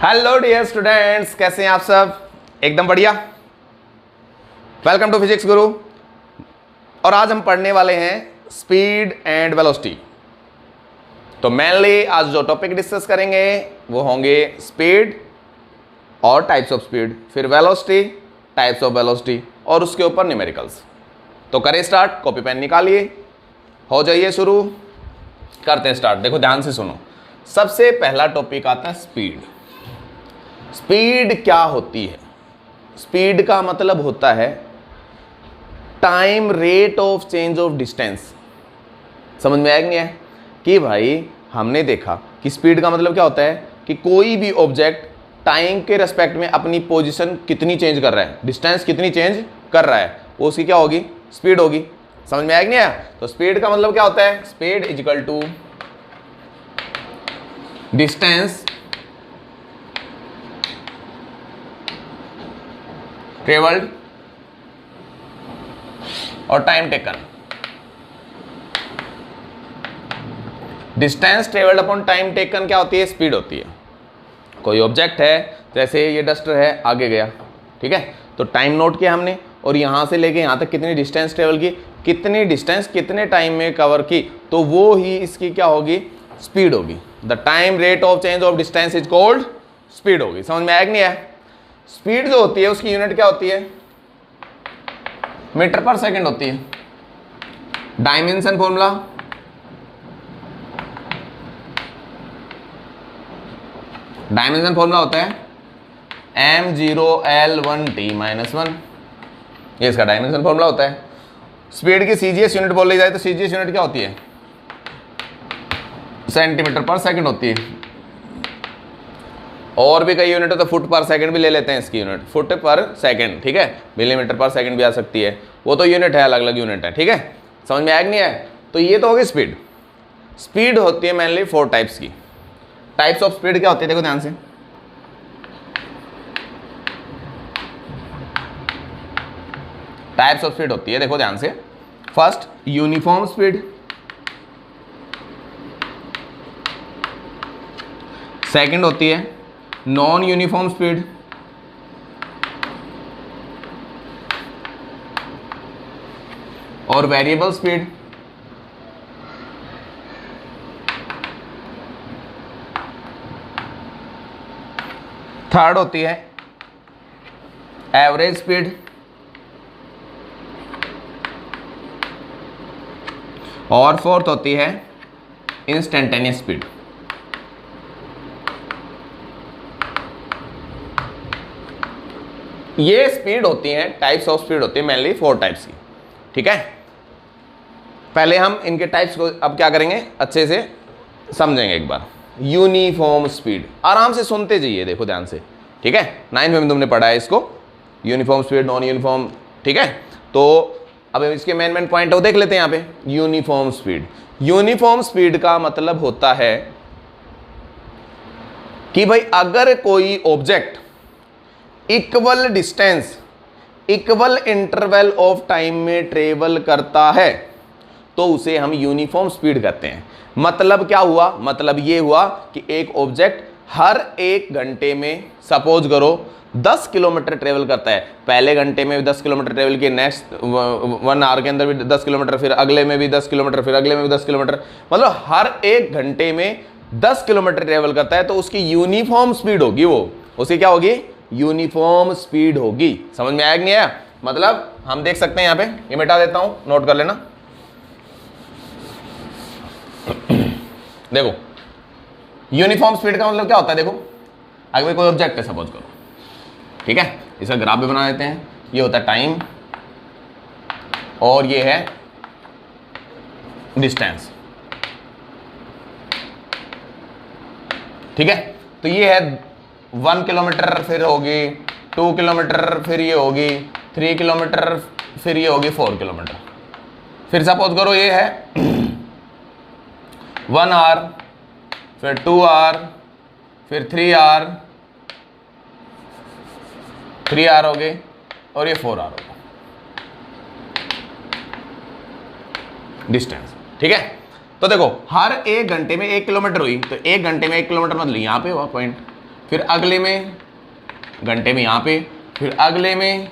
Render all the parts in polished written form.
Hello dear students, कैसे हैं आप सब? एकदम बढ़िया। वेलकम टू फिजिक्स गुरु। और आज हम पढ़ने वाले हैं स्पीड एंड वेलोसिटी। तो मेनली आज जो टॉपिक डिस्कस करेंगे वो होंगे स्पीड और टाइप्स ऑफ स्पीड, फिर वेलोसिटी, टाइप्स ऑफ वेलोसिटी और उसके ऊपर न्यूमेरिकल्स। तो करें स्टार्ट, कॉपी पेन निकालिए, हो जाइए शुरू, करते हैं स्टार्ट। देखो ध्यान से सुनो। सबसे पहला टॉपिक आता है स्पीड। स्पीड क्या होती है? स्पीड का मतलब होता है time rate of change of distance. समझ में आया कि नहीं है? कि भाई हमने देखा कि स्पीड का मतलब क्या होता है कि कोई भी ऑब्जेक्ट टाइम के रेस्पेक्ट में अपनी पोजीशन कितनी चेंज कर रहा है, डिस्टेंस कितनी चेंज कर रहा है, वो उसकी क्या होगी? स्पीड होगी। समझ में आया कि नहीं आया? तो स्पीड का मतलब क्या होता है? Speed is equal to distance travelled और time taken. Distance travelled upon time taken क्या होती है? स्पीड होती है। कोई ऑब्जेक्ट है, जैसे ये डस्टर है, आगे गया, ठीक है, तो टाइम नोट किया हमने और यहां से लेके यहां तक कितनी डिस्टेंस ट्रेवल की, कितनी डिस्टेंस कितने टाइम में कवर की, तो वो ही इसकी क्या होगी? स्पीड होगी। The time rate of change of distance is called speed होगी। समझ में आया कि नहीं आया? स्पीड जो होती है उसकी यूनिट क्या होती है? मीटर पर सेकंड होती है। डायमेंशन फॉर्मूला होता है m0l1t-1। ये इसका डायमेंशन फॉर्मूला होता है। स्पीड की सीजीएस यूनिट बोल ली जाए तो सीजीएस यूनिट क्या होती है? सेंटीमीटर पर सेकंड होती है। और भी कई यूनिट है तो फुट पर सेकंड भी ले लेते हैं इसकी यूनिट, फुट पर सेकंड, ठीक है, मिलीमीटर पर सेकंड भी आ सकती है, वो तो यूनिट है, अलग अलग यूनिट है, ठीक है। समझ में आया कि नहीं है? तो ये तो होगी स्पीड। स्पीड होती है मेनली 4 टाइप्स की। टाइप्स ऑफ स्पीड क्या होती है? देखो ध्यान से। टाइप्स ऑफ स्पीड होती है, देखो ध्यान से। फर्स्ट यूनिफॉर्म स्पीड, सेकंड होती है नॉन यूनिफॉर्म स्पीड, और वेरिएबल स्पीड, थर्ड होती है एवरेज स्पीड, और फोर्थ होती है इंस्टेंटेनियस स्पीड। ये स्पीड होती है, टाइप्स ऑफ स्पीड होती है मेनली 4 टाइप्स की, ठीक है। पहले हम इनके टाइप्स को अब क्या करेंगे, अच्छे से समझेंगे एक बार। यूनिफॉर्म स्पीड, आराम से सुनते जाइए, देखो ध्यान से, ठीक है। 9th में तुमने पढ़ा है इसको, यूनिफॉर्म स्पीड, नॉन यूनिफॉर्म, ठीक है। तो अब इसके मेन पॉइंट वो देख लेते हैं यहाँ पे। यूनिफॉर्म स्पीड, यूनिफॉर्म स्पीड का मतलब होता है कि भाई अगर कोई object equal distance, equal interval of time में ट्रेवल करता है तो उसे हम यूनिफॉर्म स्पीड कहते हैं। मतलब क्या हुआ? मतलब ये हुआ कि एक ऑब्जेक्ट हर 1 घंटे में, सपोज करो 10 किलोमीटर ट्रेवल करता है, पहले घंटे में भी 10 किलोमीटर ट्रेवल किए, नेक्स्ट 1 आवर के अंदर भी 10 किलोमीटर, फिर अगले में भी 10 किलोमीटर, फिर अगले में भी 10 किलोमीटर, मतलब हर 1 घंटे में 10 किलोमीटर ट्रेवल करता है तो उसकी यूनिफॉर्म स्पीड होगी, वो उसकी क्या होगी? यूनिफॉर्म स्पीड होगी। समझ में आया कि नहीं आया? मतलब हम देख सकते हैं यहाँ पे, ये मिटा देता हूं, नोट कर लेना। देखो यूनिफॉर्म स्पीड का मतलब क्या होता है? देखो अगर कोई ऑब्जेक्ट है, सपोज करो, ठीक है, इसका ग्राफ भी बना देते हैं। ये होता है टाइम और ये है डिस्टेंस, ठीक है। तो ये है 1 किलोमीटर, फिर होगी 2 किलोमीटर, फिर ये होगी 3 किलोमीटर, फिर ये होगी 4 किलोमीटर। फिर सपोज करो ये है 1 आवर, फिर 2 आवर, फिर 3 आवर, 3 आवर हो गए, और ये 4 आवर हो गए डिस्टेंस, ठीक है। तो देखो हर 1 घंटे में 1 किलोमीटर हुई, तो 1 घंटे में 1 किलोमीटर मतलब यहाँ पे हुआ पॉइंट, फिर अगले में घंटे में यहाँ पे, फिर अगले में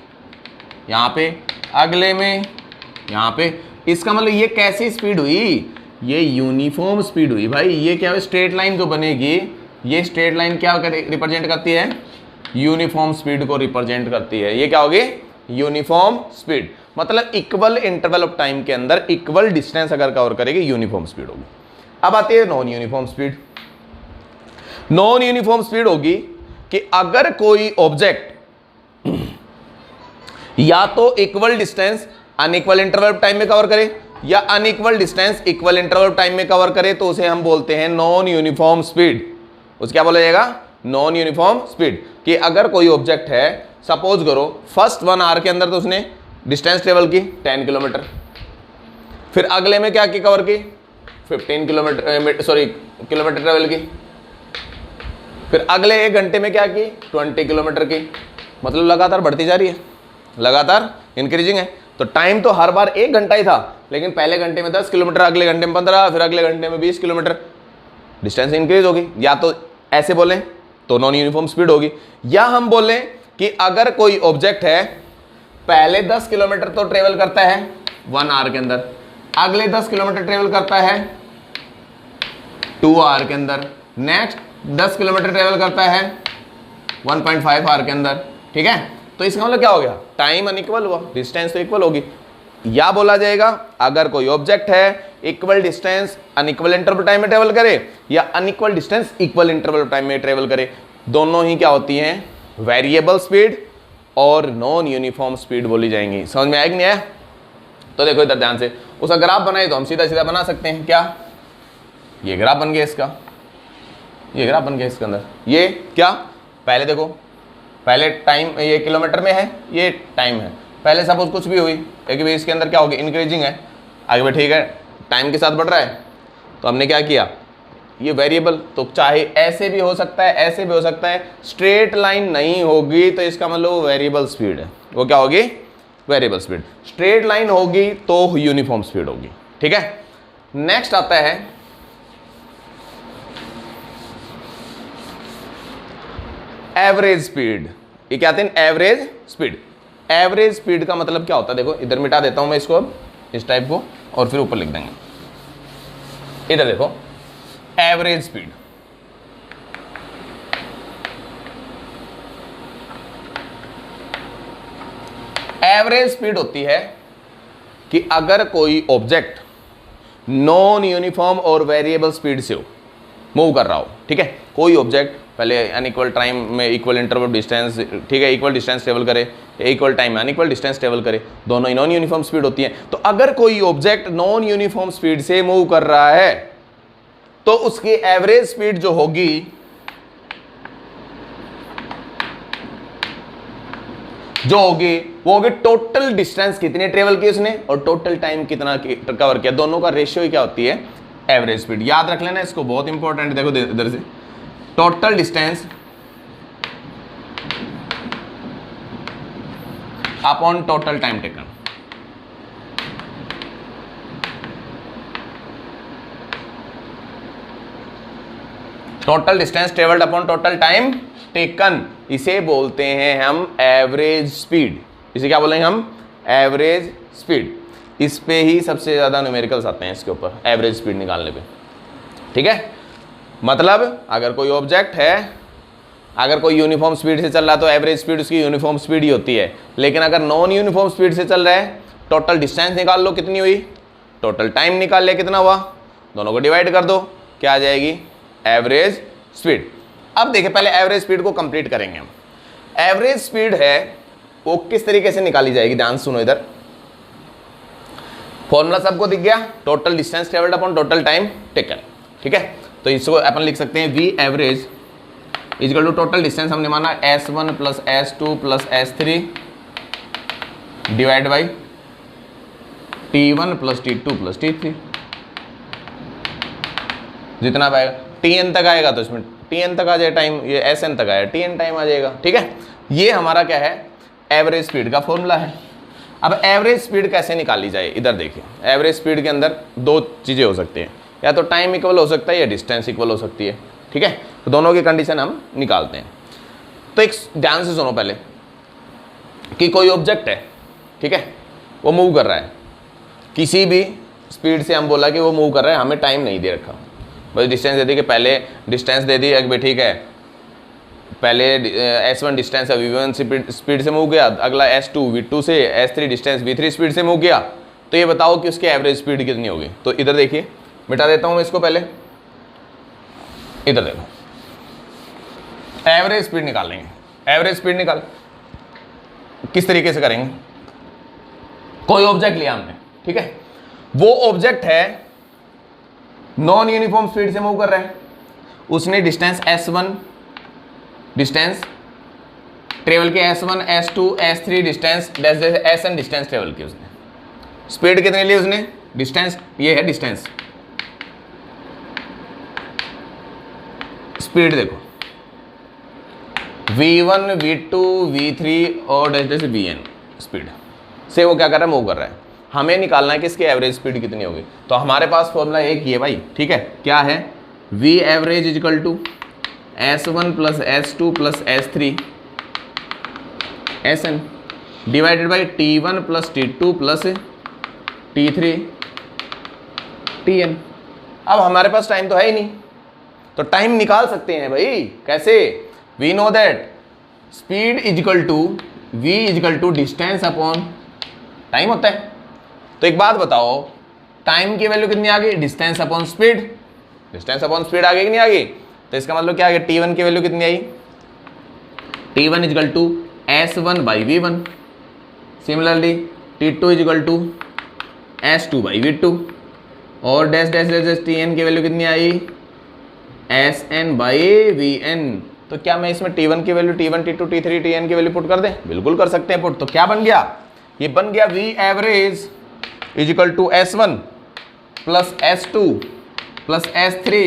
यहाँ पे, अगले में यहाँ पे। इसका मतलब ये कैसी स्पीड हुई, ये यूनिफॉर्म स्पीड हुई भाई। ये क्या है, स्ट्रेट लाइन जो बनेगी, ये स्ट्रेट लाइन क्या रिप्रेजेंट करती है, यूनिफॉर्म स्पीड को रिप्रेजेंट करती है। ये क्या होगी, यूनिफॉर्म स्पीड। मतलब इक्वल इंटरवल ऑफ टाइम के अंदर इक्वल डिस्टेंस अगर कवर करेगी, यूनिफॉर्म स्पीड होगी। अब आती है non uniform speed. Non uniform speed होगी कि अगर कोई ऑब्जेक्ट या तो equal distance unequal interval of time में कवर करे या unequal distance equal interval of time में कवर करे, तो उसे हम बोलते हैं नॉन यूनिफॉर्म स्पीड। उसे क्या बोला जाएगा, नॉन यूनिफॉर्म स्पीड। कि अगर कोई ऑब्जेक्ट है, सपोज करो फर्स्ट 1 आवर के अंदर तो उसने डिस्टेंस ट्रेवल की 10 किलोमीटर, फिर अगले में क्या की कवर की 15 किलोमीटर ट्रेवल की, फिर अगले 1 घंटे में क्या की 20 किलोमीटर की। मतलब लगातार बढ़ती जा रही है, लगातार इंक्रीजिंग है। तो टाइम तो हर बार 1 घंटा ही था, लेकिन पहले घंटे में 10 किलोमीटर, अगले घंटे में 15, फिर अगले घंटे में 20 किलोमीटर, डिस्टेंस इंक्रीज होगी। या तो ऐसे बोलें तो नॉन यूनिफॉर्म स्पीड होगी, या हम बोलें कि अगर कोई ऑब्जेक्ट है पहले 10 किलोमीटर तो ट्रेवल करता है 1 आवर के अंदर, अगले 10 किलोमीटर ट्रेवल करता है 2 आवर के अंदर, नेक्स्ट 10 किलोमीटर ट्रेवल करता है 1.5 आवर के अंदर। ठीक है, तो इसका मतलब क्या हो गया, टाइम अनइक्वल हुआ, डिस्टेंस तो इक्वल होगी। या बोला जाएगा अगर कोई ऑब्जेक्ट है equal distance unequal interval time में ट्रेवल करे या unequal distance equal interval time में ट्रेवल करे, दोनों ही क्या होती हैं, वेरिएबल स्पीड और नॉन यूनिफॉर्म स्पीड बोली जाएंगी। समझ में आया कि नहीं आया? तो देखो इधर ध्यान से, उसका ग्राफ बनाए तो हम सीधा सीधा बना सकते हैं। क्या, ये ग्राफ बन गया इसका, ये ग्राफ बन गया इसके अंदर। ये क्या, पहले देखो, पहले टाइम ये किलोमीटर में है, ये टाइम है। पहले सपोज कुछ भी हुई, एक भी इसके अंदर क्या होगी, इंक्रीजिंग है, आगे भी ठीक है, टाइम के साथ बढ़ रहा है। तो हमने क्या किया, ये वेरिएबल तो चाहे ऐसे भी हो सकता है, ऐसे भी हो सकता है, स्ट्रेट लाइन नहीं होगी तो इसका मतलब वो वेरिएबल स्पीड है। वो क्या होगी, वेरिएबल स्पीड। स्ट्रेट लाइन होगी तो यूनिफॉर्म स्पीड होगी। ठीक है, नेक्स्ट आता है एवरेज स्पीड। ये क्या आते हैं, एवरेज स्पीड। एवरेज स्पीड का मतलब क्या होता है, देखो इधर मिटा देता हूं मैं इसको, अब इस टाइप को, और फिर ऊपर लिख देंगे। इधर देखो, एवरेज स्पीड, एवरेज स्पीड होती है कि अगर कोई ऑब्जेक्ट नॉन यूनिफॉर्म और वेरिएबल स्पीड से हो, मूव कर रहा हो। ठीक है, कोई ऑब्जेक्ट पहले अनइक्वल टाइम में इक्वल इंटरवल डिस्टेंस, ठीक है, इक्वल डिस्टेंस ट्रेवल करे, इक्वल टाइम में अनइक्वल डिस्टेंस ट्रेवल करे, दोनों ही नॉन यूनिफॉर्म स्पीड होती है। तो अगर कोई ऑब्जेक्ट नॉन यूनिफॉर्म स्पीड से मूव कर रहा है तो उसकी एवरेज स्पीड जो होगी वो होगी टोटल डिस्टेंस कितनी ट्रेवल की उसने और टोटल टाइम कितना कवर किया, दोनों का रेशियो ही क्या होती है, एवरेज स्पीड। याद रख लेना इसको, बहुत इंपॉर्टेंट। देखो इधर से, total distance upon total time taken. Total distance travelled upon total time taken, इसे बोलते हैं हम एवरेज स्पीड। इसे क्या बोलेंगे हम, एवरेज स्पीड। इस पे ही सबसे ज्यादा न्यूमेरिकल्स आते हैं, इसके ऊपर एवरेज स्पीड निकालने पे। ठीक है, मतलब अगर कोई ऑब्जेक्ट है, अगर कोई यूनिफॉर्म स्पीड से चल रहा है तो एवरेज स्पीड उसकी यूनिफॉर्म स्पीड ही होती है। लेकिन अगर नॉन यूनिफॉर्म स्पीड से चल रहा है, टोटल डिस्टेंस निकाल लो कितनी हुई, टोटल टाइम निकाल ले कितना हुआ, दोनों को डिवाइड कर दो, क्या आ जाएगी, एवरेज स्पीड। अब देखिए, पहले एवरेज स्पीड को कंप्लीट करेंगे हम। एवरेज स्पीड है वो किस तरीके से निकाली जाएगी, ध्यान सुनो इधर। फॉर्मूला सबको दिख गया, total distance travelled upon total time taken. ठीक है, तो इसको अपन लिख सकते हैं v average equal to total distance, हमने माना S1 plus S2 plus S3 divide by T1 plus T2 plus T3, जितना आएगा Tn तक आएगा तो इसमें Tn तक आ जाए टाइम, ये Sn तक आया Tn टाइम आ जाएगा। ठीक है, ये हमारा क्या है, एवरेज स्पीड का फॉर्मूला है। अब एवरेज स्पीड कैसे निकाली जाए, इधर देखिए। एवरेज स्पीड के अंदर दो चीज़ें हो सकती हैं, या तो टाइम इक्वल हो सकता है या डिस्टेंस इक्वल हो सकती है। ठीक है, तो दोनों की कंडीशन हम निकालते हैं। तो एक ध्यान से सुनो पहले कि कोई ऑब्जेक्ट है, ठीक है, वो मूव कर रहा है किसी भी स्पीड से, हम बोला कि वो मूव कर रहा है, हमें टाइम नहीं दे रखा, बस डिस्टेंस दे दी कि पहले डिस्टेंस दे दी कि भाई ठीक है पहले s1 डिस्टेंस है v1 स्पीड से मूव किया, अगला s2 v2 से, s3 डिस्टेंस v3 स्पीड से मूव किया, तो ये बताओ कि उसकी एवरेज स्पीड कितनी होगी। तो इधर देखिए, मिटा देता हूँ मैं इसको, पहले इधर देखो, एवरेज स्पीड निकाल लेंगे। एवरेज स्पीड निकाल किस तरीके से करेंगे, कोई ऑब्जेक्ट लिया हमने, ठीक है, वो ऑब्जेक्ट है नॉन यूनिफॉर्म स्पीड से मूव कर रहा है, उसने डिस्टेंस s1 डिस्टेंस ट्रेवल किया, s1 s2 s3 distance sn distance travel की, उसने स्पीड कितनी ली उसने, डिस्टेंस ये है डिस्टेंस, स्पीड देखो v1 v2 v3 और जैसे vn स्पीड से वो क्या कर रहा है, मूव कर रहा है। हमें निकालना है कि इसकी एवरेज स्पीड कितनी होगी। तो हमारे पास फॉर्मूला एक ही है भाई, ठीक है, क्या है, v average is equal to s1 plus s2 plus s3 sn divided by t1 plus t2 plus t3 tn। अब हमारे पास टाइम तो है ही नहीं, तो टाइम निकाल सकते हैं भाई, कैसे, we know that speed is equal to v is equal to distance upon time होता है। तो एक बात बताओ, टाइम की वैल्यू कितनी आ गई, distance upon speed, distance upon speed आ गई कि नहीं आ गई। तो इसका मतलब क्या आ गया, t1 की वैल्यू कितनी आई, t1 is equal to s1 by v1, similarly t2 is equal to s2 by v2, और डैश डैश डैश tn की वैल्यू कितनी आई, sn बाई vn। तो क्या मैं इसमें t1 की value t1 t2 t3 tn की वैल्यू पुट कर दें, बिल्कुल कर सकते हैं पुट। तो क्या बन गया, ये बन गया v average is equal to s1 plus s2 plus s3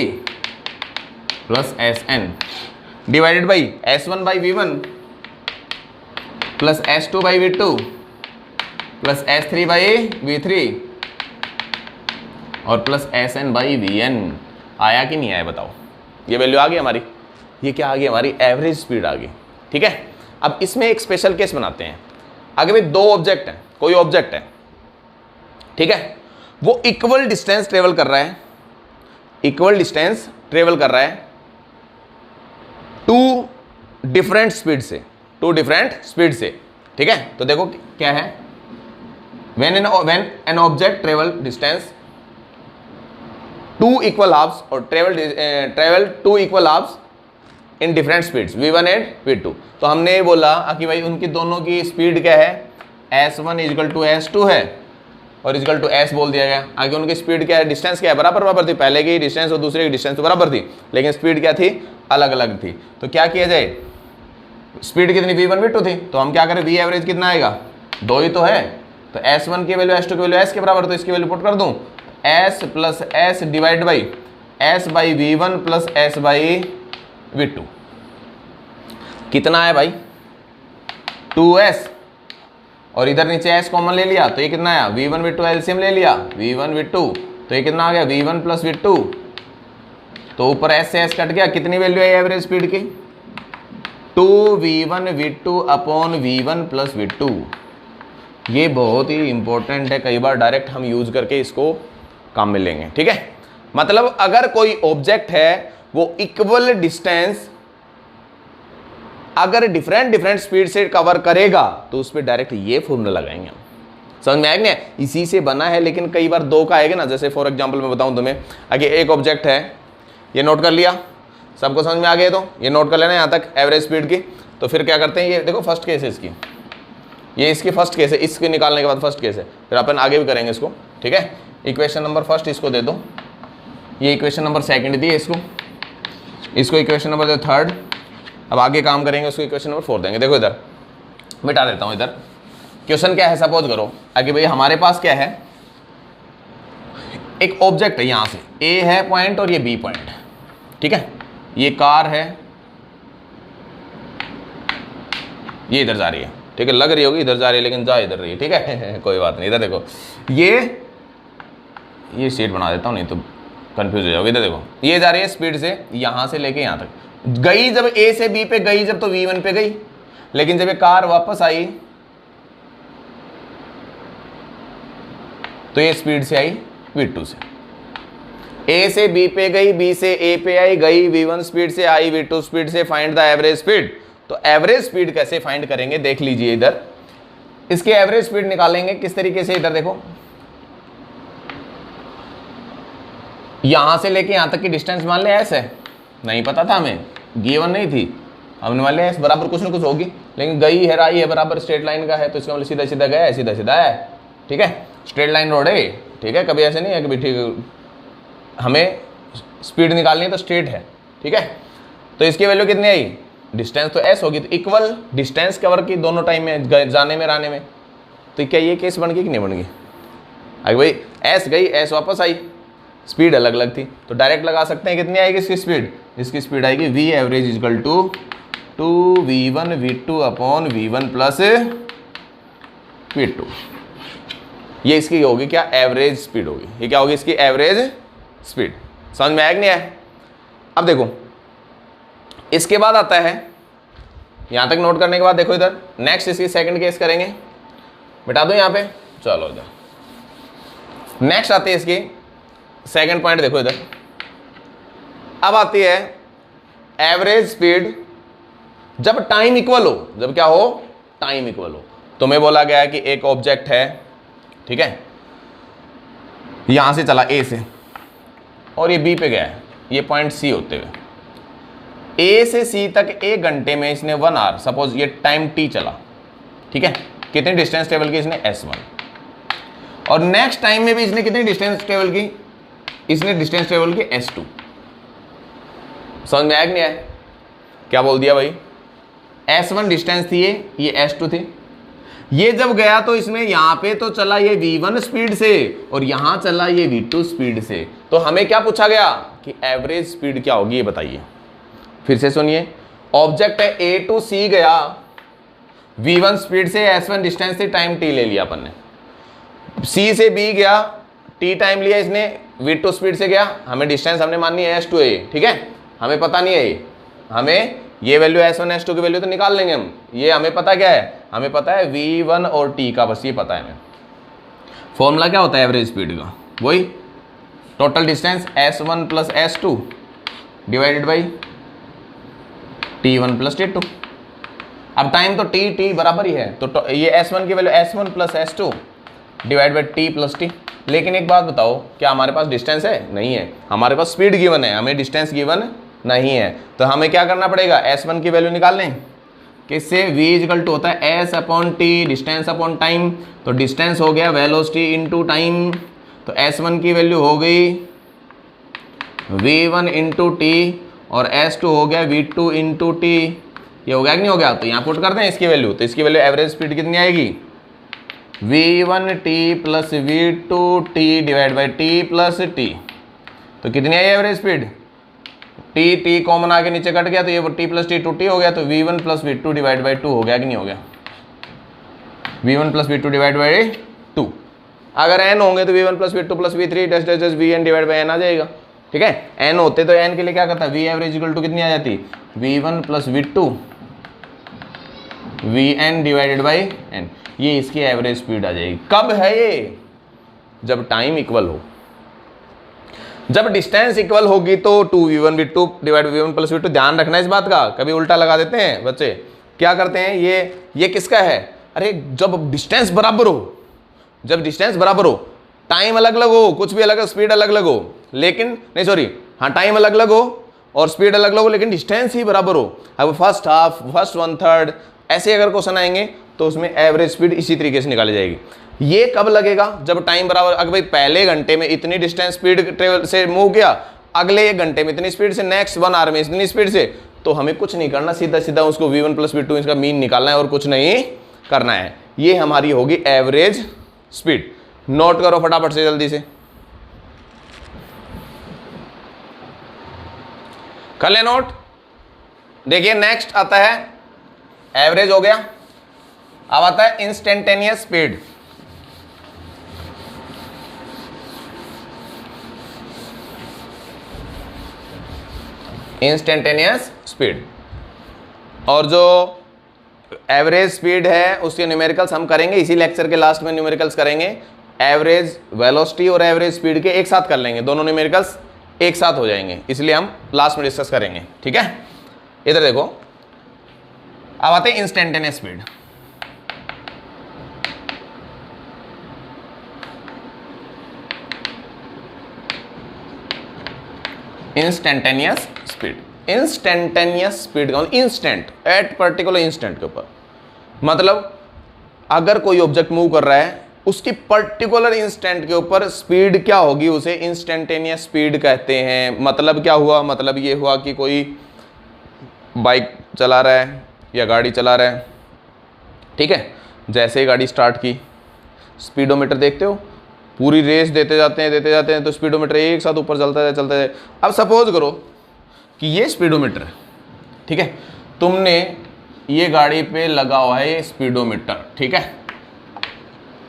plus sn divided by s1 by v1 plus s2 by v2 plus s3 by v3 और प्लस sn बाई vn। आया कि नहीं आया बताओ, ये वैल्यू आ गई हमारी, ये क्या आ गई, हमारी एवरेज स्पीड आ गई, ठीक है। अब इसमें एक स्पेशल केस बनाते हैं। अगर भाई दो ऑब्जेक्ट हैं, कोई ऑब्जेक्ट है, ठीक है, वो इक्वल डिस्टेंस ट्रेवल कर रहा है, इक्वल डिस्टेंस ट्रेवल कर रहा है टू डिफरेंट स्पीड से, टू डिफरेंट स्पीड से, ठीक है। तो देखो क्या है, when an object travel distance two equal halves or travel two equal halves in different speeds v1 and v2। तो हमने ये बोला कि भाई उनकी दोनों की स्पीड क्या है, s1 इजिकल टू s2 है और इजिकल टू s बोल दिया गया। आगे उनकी स्पीड क्या है, डिस्टेंस क्या है, बराबर थी, पहले की डिस्टेंस और दूसरे की डिस्टेंस तो बराबर थी, लेकिन स्पीड क्या थी, अलग अलग थी। तो क्या किया जाए, स्पीड कितनी v1 v2 थी, तो हम क्या करें, v एवरेज कितना आएगा, दो ही तो है, तो s1 की वैल्यू s2 की वैल्यू s के बराबर, तो इसकी वैल्यू पुट कर दूं, s plus s divide by s by v1 plus s by v2। कितना है भाई, 2s, और इधर नीचे s कॉमन ले लिया, तो ये कितना आया, v1 v2 एलसीएम ले लिया, v1 v2, तो ये कितना आ गया, v1 प्लस v2, तो ऊपर s से s कट गया, कितनी वैल्यू है एवरेज स्पीड की, 2v1 v2 upon v1 plus v2। ये बहुत ही इंपॉर्टेंट है, कई बार डायरेक्ट हम यूज करके इसको काम में लेंगे, ठीक है। मतलब अगर कोई ऑब्जेक्ट है वो इक्वल डिस्टेंस अगर डिफरेंट स्पीड से कवर करेगा तो उस पर डायरेक्ट ये फॉर्मूला लगाएंगे हम, समझ में आएगा ना, इसी से बना है, लेकिन कई बार दो का आएगा ना। जैसे फॉर एग्जांपल मैं बताऊं तुम्हें, अगर एक ऑब्जेक्ट है, ये नोट कर लिया, सबको समझ में आ गया, तो ये नोट कर लेना यहाँ तक एवरेज स्पीड की। तो फिर क्या करते हैं, ये देखो फर्स्ट केस है इसकी, ये इसकी फर्स्ट केस है, इसके निकालने के बाद फर्स्ट केस है, फिर अपन आगे भी करेंगे इसको, ठीक है। इक्वेशन नंबर फर्स्ट इसको दे दो, ये इक्वेशन नंबर सेकंड दी है इसको इक्वेशन नंबर दे थर्ड। अब आगे काम करेंगे, उसको इक्वेशन नंबर 4 देंगे। देखो इधर मिटा देता हूँ, इधर क्वेश्चन क्या है, सपोज करो आगे भाई हमारे पास क्या है, एक ऑब्जेक्ट है, यहाँ से ए है पॉइंट और ये बी पॉइंट, ठीक है। ये कार है, ये इधर जा रही है, ठीक है, लग रही होगी इधर जा रही है लेकिन जा इधर रही है, ठीक है कोई बात नहीं। इधर देखो, ये सीट बना देता हूँ नहीं तो कंफ्यूज हो जाओगे। इधर देखो, ये जा रही है स्पीड से यहाँ से लेके यहाँ तक, गई जब ए से बी पे गई जब, तो V1 पे गई, लेकिन जब ये कार वापस आई तो ये स्पीड से आई V2 से। ए से बी पे गई, बी से ए पे आई, गई V1 स्पीड से, आई V2 स्पीड से। Find the average speed. तो एवरेज स्पीड कैसे फाइंड करेंगे देख लीजिए। इधर इसकी एवरेज स्पीड निकालेंगे किस तरीके से, इधर देखो, यहां से लेके यहां तक की डिस्टेंस मान ले एस है, नहीं पता था हमें, गिवन नहीं थी, हमने मान लिया एस बराबर कुछ ना कुछ होगी, लेकिन गई है आई है बराबर स्ट्रेट लाइन का है, तो इसका मतलब सीधा सीधा गया है, सीधा सीधा है, ठीक है, स्ट्रेट लाइन रोड है, ठीक है, कभी ऐसे नहीं है कि ठीक हमें स्पीड निकालनी है तो स्ट्रेट है, ठीक है। तो इसकी वैल्यू कितनी आई, डिस्टेंस तो एस होगी, तो इक्वल डिस्टेंस कवर की दोनों टाइम में, जाने में आने में। तो क्या ये केस बन गई कि नहीं बन गई? अगर भाई एस गई, एस वापस आई, स्पीड अलग अलग थी, तो डायरेक्ट लगा सकते हैं कितनी आएगी इसकी स्पीड, इसकी स्पीड आएगी v average is equal to 2v1 v2 upon v1 plus v2। ये इसकी होगी क्या, एवरेज स्पीड होगी। ये क्या होगी इसकी एवरेज स्पीड। समझ में आया कि नहीं आया? अब देखो इसके बाद आता है, यहां तक नोट करने के बाद देखो इधर नेक्स्ट इसकी सेकंड केस करेंगे, बिठा दो यहां पे, चलो इधर नेक्स्ट आती है इसकी सेकंड पॉइंट, देखो इधर अब आती है एवरेज स्पीड जब टाइम इक्वल हो, जब क्या हो, टाइम इक्वल हो। तुम्हें बोला गया है कि एक ऑब्जेक्ट है, ठीक है, यहां से चला ए से और ये बी पे गया है, ये पॉइंट सी होते हुए ए से सी तक 1 घंटे में इसने 1 आवर, सपोज ये टाइम टी चला, ठीक है, कितनी डिस्टेंस ट्रेवल की इसने S1, और नेक्स्ट टाइम में भी इसने कितनी डिस्टेंस ट्रेवल की, इसने डिस्टेंस ट्रेवल की S2। समझ में आया कि नहीं आया? क्या बोल दिया भाई, S1 डिस्टेंस थी ये S2 थी, ये जब गया तो इसमें यहां पे तो चला ये V1 स्पीड से और यहां चला ये V2 स्पीड से। तो हमें क्या पूछा गया कि एवरेज स्पीड क्या होगी, ये बताइए। फिर से सुनिए, ऑब्जेक्ट है A टू C गया V1 स्पीड से, S1 डिस्टेंस से, टाइम T ले लिया अपन ने, C से B गया, T टाइम लिया इसने, V2 स्पीड से गया, हमें डिस्टेंस हमने माननी है S2 है, ठीक है, हमें पता नहीं है, हमें ये वैल्यू S1 S2 की वैल्यू तो निकाल लेंगे हम, ये हमें पता क्या है, हमें पता है V1 और T का, बस ये पता है हमें। फॉर्मूला क्या होता है एवरेज स्पीड का, वही total distance S1 plus S2 divided by T1 plus T2। अब टाइम तो T बराबर ही है, तो ये S1 की value S1 plus S2 divide by T plus T। लेकिन एक बात बताओ, क्या हमारे पास डिस्टेंस है? नहीं है, हमारे पास स्पीड गिवन है, हमें डिस्टेंस गिवन नहीं है। तो हमें क्या करना पड़ेगा, S1 की वैल्यू निकाल लें, किससे, V इक्वल टू होता है S upon T, distance upon time, तो डिस्टेंस हो गया वेलोसिटी इनटू टाइम, तो S1 की वैल्यू हो गई V1 इंटू T और S2 हो गया V2 इंटू T। ये हो गया कि नहीं हो गया? तो यहाँ पुट करते हैं इसकी वैल्यू, तो इसकी वैल्यू एवरेज स्पीड कितनी आएगी, V1T plus V2T divide by T plus T। तो कितनी I average speed, T common आके नीचे कट गया, तो ये T प्लस T 2T हो गया, तो V1 plus V2 divide by 2 हो गया कि नहीं हो गया, V1 plus V2 divide by 2। अगर n होंगे तो V1 plus V2 plus V3 dash dash dash Vn divide by n आ जाएगा, ठीक है। n होते तो n के लिए क्या करता है, V एवरेज इक्वल टू कितनी आ जाती, V1 plus V2 Vn divided by n, ये इसकी एवरेज स्पीड आ जाएगी। कब है ये, जब टाइम इक्वल हो। जब डिस्टेंस इक्वल होगी तो 2v1 v2 divide v1 plus v2। ध्यान रखना इस बात का, कभी उल्टा लगा देते हैं बच्चे, क्या करते हैं, ये किसका है, अरे जब डिस्टेंस बराबर हो, जब डिस्टेंस बराबर हो, टाइम अलग अलग हो, कुछ भी अलग, स्पीड अलग अलग हो, लेकिन नहीं सॉरी हाँ, टाइम अलग अलग हो और स्पीड अलग अलग हो, लेकिन डिस्टेंस ही बराबर हो। अब फर्स्ट हाफ, फर्स्ट 1/3 ऐसे अगर क्वेश्चन आएंगे तो उसमें एवरेज स्पीड इसी तरीके से निकाली जाएगी। ये कब लगेगा, जब टाइम बराबर, अगर भाई पहले घंटे में इतनी डिस्टेंस स्पीड ट्रेवल से मूव किया, अगले 1 घंटे में इतनी स्पीड से, नेक्स्ट 1 आवर में इतनी स्पीड से, तो हमें कुछ नहीं करना, सीधा सीधा उसको V1 प्लस V2 इसका मीन निकालना है और कुछ नहीं करना है। ये हमारी होगी एवरेज स्पीड। नोट करो फटाफट से, जल्दी से कर ले नोट। देखिए नेक्स्ट आता है, एवरेज हो गया, अब आता है इंस्टेंटेनियस स्पीड। Instantaneous speed. और जो एवरेज स्पीड है उसके न्यूमेरिकल्स हम करेंगे इसी लेक्चर के लास्ट में, न्यूमेरिकल्स करेंगे। एवरेज वेलोसिटी और एवरेज स्पीड के एक साथ कर लेंगे, दोनों न्यूमेरिकल्स एक साथ हो जाएंगे, इसलिए हम लास्ट में डिस्कस करेंगे। ठीक है, इधर देखो, अब आते हैं instantaneous speed. Instantaneous speed, instantaneous speed का इंस्टेंट, एट पर्टिकुलर इंस्टेंट के ऊपर, मतलब अगर कोई ऑब्जेक्ट मूव कर रहा है उसकी पर्टिकुलर इंस्टेंट के ऊपर स्पीड क्या होगी, उसे इंस्टेंटेनियस स्पीड कहते हैं। मतलब क्या हुआ, मतलब ये हुआ कि कोई बाइक चला रहा है या गाड़ी चला रहा है, ठीक है, जैसे ही गाड़ी स्टार्ट की, स्पीडोमीटर देखते हो, पूरी रेस देते जाते हैं तो स्पीडोमीटर एक साथ ऊपर चलता है। अब सपोज करो कि ये स्पीडोमीटर है, ठीक है, तुमने ये गाड़ी पे लगा हुआ है ये स्पीडोमीटर, ठीक है,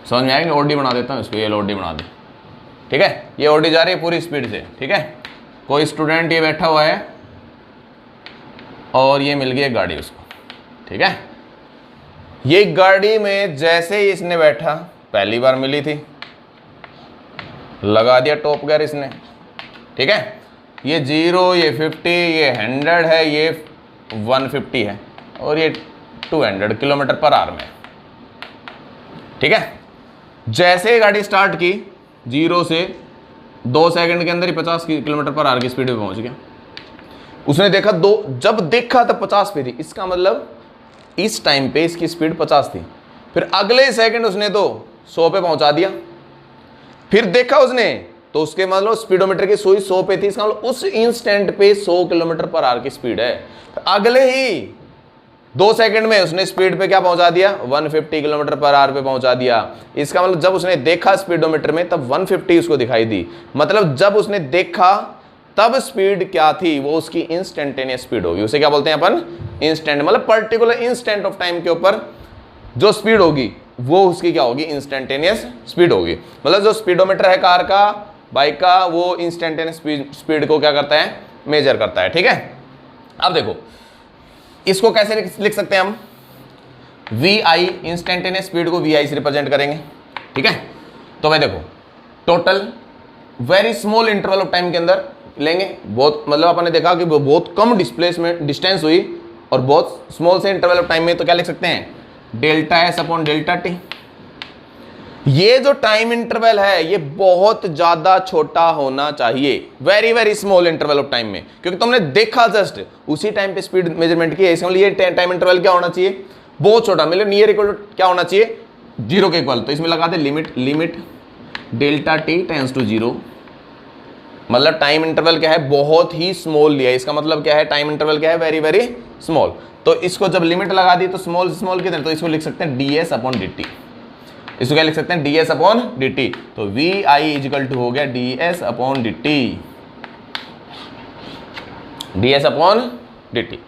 समझ में आएगा? ओडी बना देता हूँ इसको, ये ओडी बना दे, ठीक है, ये ओडी जा रही है पूरी स्पीड से, ठीक है, कोई स्टूडेंट ये बैठा हुआ है और ये मिल गई एक गाड़ी उसको, ठीक है, ये गाड़ी में जैसे ही इसने बैठा, पहली बार मिली थी, लगा दिया टॉप गियर इसने, ठीक है, ये 0, ये 50, ये 100 है, ये 150 है और ये 200 किलोमीटर पर आवर में, ठीक है। जैसे ही गाड़ी स्टार्ट की 0 से 2 सेकंड के अंदर ही 50 किलोमीटर पर आवर की स्पीड पे पहुंच गया। उसने देखा जब देखा तब 50 पे थी, इसका मतलब इस टाइम पे इसकी स्पीड 50 थी, फिर अगले सेकंड उसने तो 100 पे पहुंचा दिया, फिर देखा उसने तो उसके मतलब स्पीडोमीटर की सुई 100 पे थी, इसका मतलब उस इंस्टेंट पे 100 किलोमीटर पर आवर की स्पीड है। अगले ही 2 सेकंड में उसने स्पीड पे क्या पहुंचा दिया, 150 किलोमीटर पर आवर पे पहुंचा दिया। इसका मतलब जब उसने देखा स्पीडोमीटर में तब 150 उसको दिखाई दी, मतलब जब उसने देखा तब स्पीड क्या थी, वो उसकी इंस्टेंटेनियस स्पीड होगी। उसे क्या बोलते हैं अपन, इंस्टेंट, मतलब पर्टिकुलर इंस्टेंट ऑफ टाइम के ऊपर जो स्पीड होगी वो उसकी क्या होगी, इंस्टेंटेनियस स्पीड होगी। मतलब जो स्पीडोमीटर है कार का, बाइक का, वो इंस्टेंटेनियस स्पीड को क्या करता है, मेजर करता है, ठीक है। अब देखो इसको कैसे लिख सकते हैं हम, VI, इंस्टेंटेनियस स्पीड को VI से रिप्रेजेंट करेंगे, ठीक है। तो भाई देखो, total very small interval of time के अंदर लेंगे, बहुत मतलब अपन ने देखा कि बहुत कम डिस्प्लेसमेंट डिस्टेंस हुई और बहुत स्मॉल से इंटरवल ऑफ टाइम में, तो क्या लिख सकते हैं, delta S upon delta T। ये जो टाइम इंटरवल है ये बहुत ज्यादा छोटा होना चाहिए, very very small interval of time में, क्योंकि तुमने देखा जस्ट उसी टाइम पे स्पीड मेजरमेंट की है, इसलिए ये टाइम इंटरवल क्या होना चाहिए, बहुत छोटा, मतलब नियर इक्वल क्या होना चाहिए, 0 के इक्वल। तो इसमें लगा दे limit delta T tends to 0, मतलब टाइम इंटरवल क्या है, बहुत ही स्मॉल लिया, इसका मतलब क्या है, टाइम इंटरवल क्या है, वेरी वेरी स्मॉल। तो इसको जब लिमिट लगा दी तो स्मॉल कितने, तो इसको लिख सकते हैं ds अपॉन dt, इसको क्या लिख सकते हैं, ds अपॉन dt। तो VI इजिकल टू हो गया ds upon dt, ds upon dt।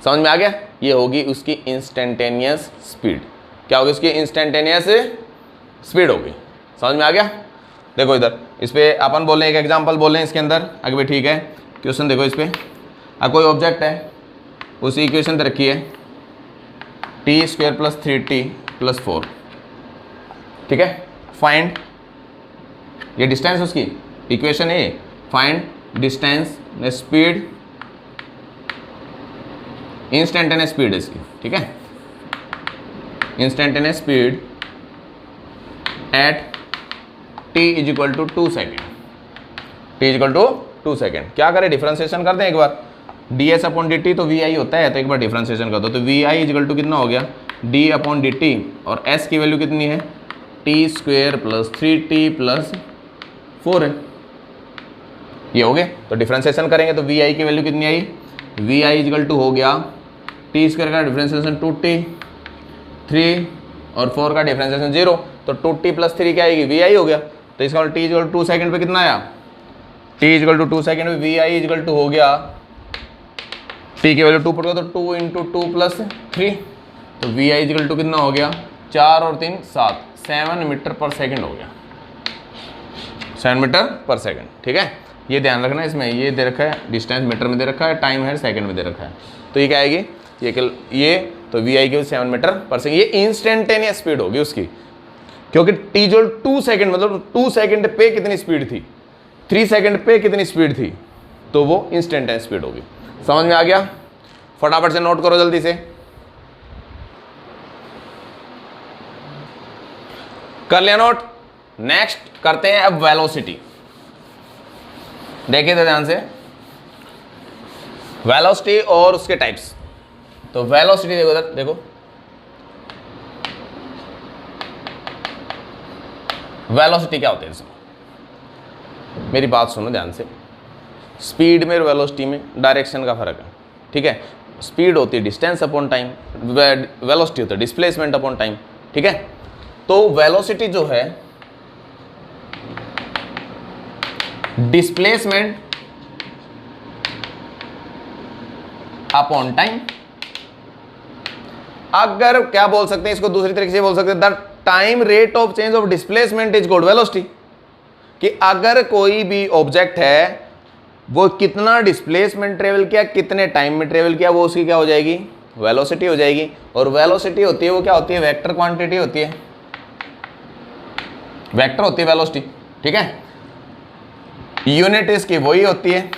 समझ में आ गया, ये होगी उसकी इंस्टेंटेनियस स्पीड, क्या होगी उसकी इंस्टेंटेनियस स्पीड होगी। समझ में आ गया। देखो इधर इस पे अपन बोल रहे हैं, एक एग्जांपल बोल रहे हैं इसके अंदर, आगे भी ठीक है, क्वेश्चन देखो इस पे, कोई ऑब्जेक्ट है, उसी इक्वेशन पे रखी है t² + 3t + 4, ठीक है, फाइंड, ये डिस्टेंस उसकी इक्वेशन है, find distance speed, instantaneous speed इसकी, ठीक है, instantaneous speed at t = 2 second, t = 2 second. क्या करें, डिफरेंशिएशन कर दें एक बार, ds अपॉन dt तो VI होता है, तो एक बार डिफरेंशिएशन कर दो, तो VI = कितना हो गया, d अपॉन dt, और s की वैल्यू कितनी है, t² + 3t + 4 है, ये हो गए। तो डिफरेंशिएशन करेंगे तो VI की वैल्यू कितनी आई, VI = हो गया t² का डिफरेंशिएशन 2t, 3 और 4 का डिफरेंशिएशन 0, तो 2t + 3 क्या आएगी, VI हो गया। तो इसका t = 2 सेकंड पे कितना आया, t = 2 सेकंड में VI = हो गया, t की वैल्यू 2 पड़ गया तो 2 × 2 + 3, तो VI = कितना हो गया, 4 और 3 7 मीटर पर सेकंड हो गया, 7 मीटर पर सेकंड, ठीक है। ये ध्यान रखना, इसमें ये दे रखा है डिस्टेंस मीटर में दे रखा है, टाइम है सेकंड में दे रखा है, तो ये क्या आएगी, ये तो वी आएगी 7 मीटर पर सेकंड। ये इंस्टेंटेनियस स्पीड होगी उसकी, क्योंकि टी जो 2 सेकंड मतलब 2 सेकंड पे कितनी स्पीड थी, 3 सेकंड पे कितनी स्पीड थी, तो वो इंस्टेंटेनियस स्पीड होगी। समझ में आ गया? फटाफट से नोट करो जल्दी से। कर लिया नोट? नेक्स्ट करते हैं अब वेलोसिटी। देखिए तो ध्यान से, वेलोसिटी और उसके टाइप्स। तो वेलोसिटी देखो इधर, देखो वेलोसिटी क्या होती है इसमें, मेरी बात सुनो ध्यान से। स्पीड में और वेलोसिटी में डायरेक्शन का फर्क है, ठीक है। स्पीड होती है डिस्टेंस अपॉन टाइम, वेलोसिटी होता है डिस्प्लेसमेंट अपॉन टाइम, ठीक है। तो वेलोसिटी जो है डिस्प्लेसमेंट अपॉन टाइम, अगर क्या बोल सकते हैं इसको दूसरी तरीके से बोल सकते हैं, the time rate of change of displacement is called velocity. कि अगर कोई भी ऑब्जेक्ट है वो कितना डिस्प्लेसमेंट ट्रेवल किया, कितने टाइम में ट्रेवल किया, वो उसकी क्या हो जाएगी, वेलोसिटी हो जाएगी। और वेलोसिटी होती है वो क्या होती है, वेक्टर क्वांटिटी होती है, वेक्टर होती है वेलोसिटी, ठीक है। यूनिट इसकी वही होती है,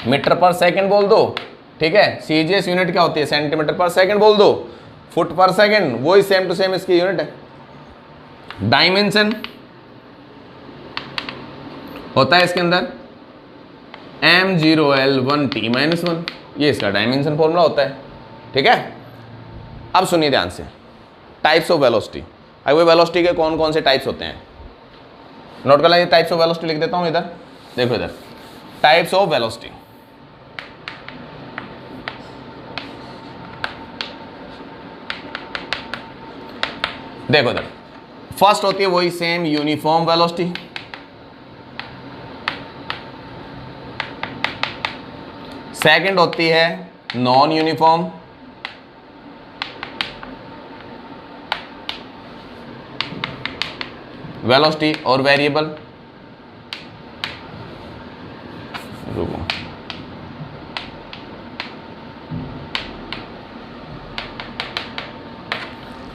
मीटर पर सेकंड बोल दो, ठीक है। सीजीएस यूनिट क्या होती है, सेंटीमीटर पर सेकंड बोल दो, फुट पर सेकंड, वही सेम टू सेम इसकी यूनिट है। डायमेंशन होता है इसके अंदर m0l1t-1, ये इसका डायमेंशन फॉर्मूला होता है, ठीक है। अब सुनिए ध्यान से, टाइप्स ऑफ वेलोसिटी। अब वो वेलोसिटी के कौन कौन से टाइप्स होते हैं, नोट कर लीजिए। टाइप्स ऑफ वेलोसिटी लिख देता हूं इधर, देखो इधर, टाइप्स ऑफ वेलोसिटी। देखो इधर, फर्स्ट होती है वही सेम यूनिफॉर्म वेलोसिटी, सेकंड होती है नॉन यूनिफॉर्म, वेलोसिटी और वेरिएबल,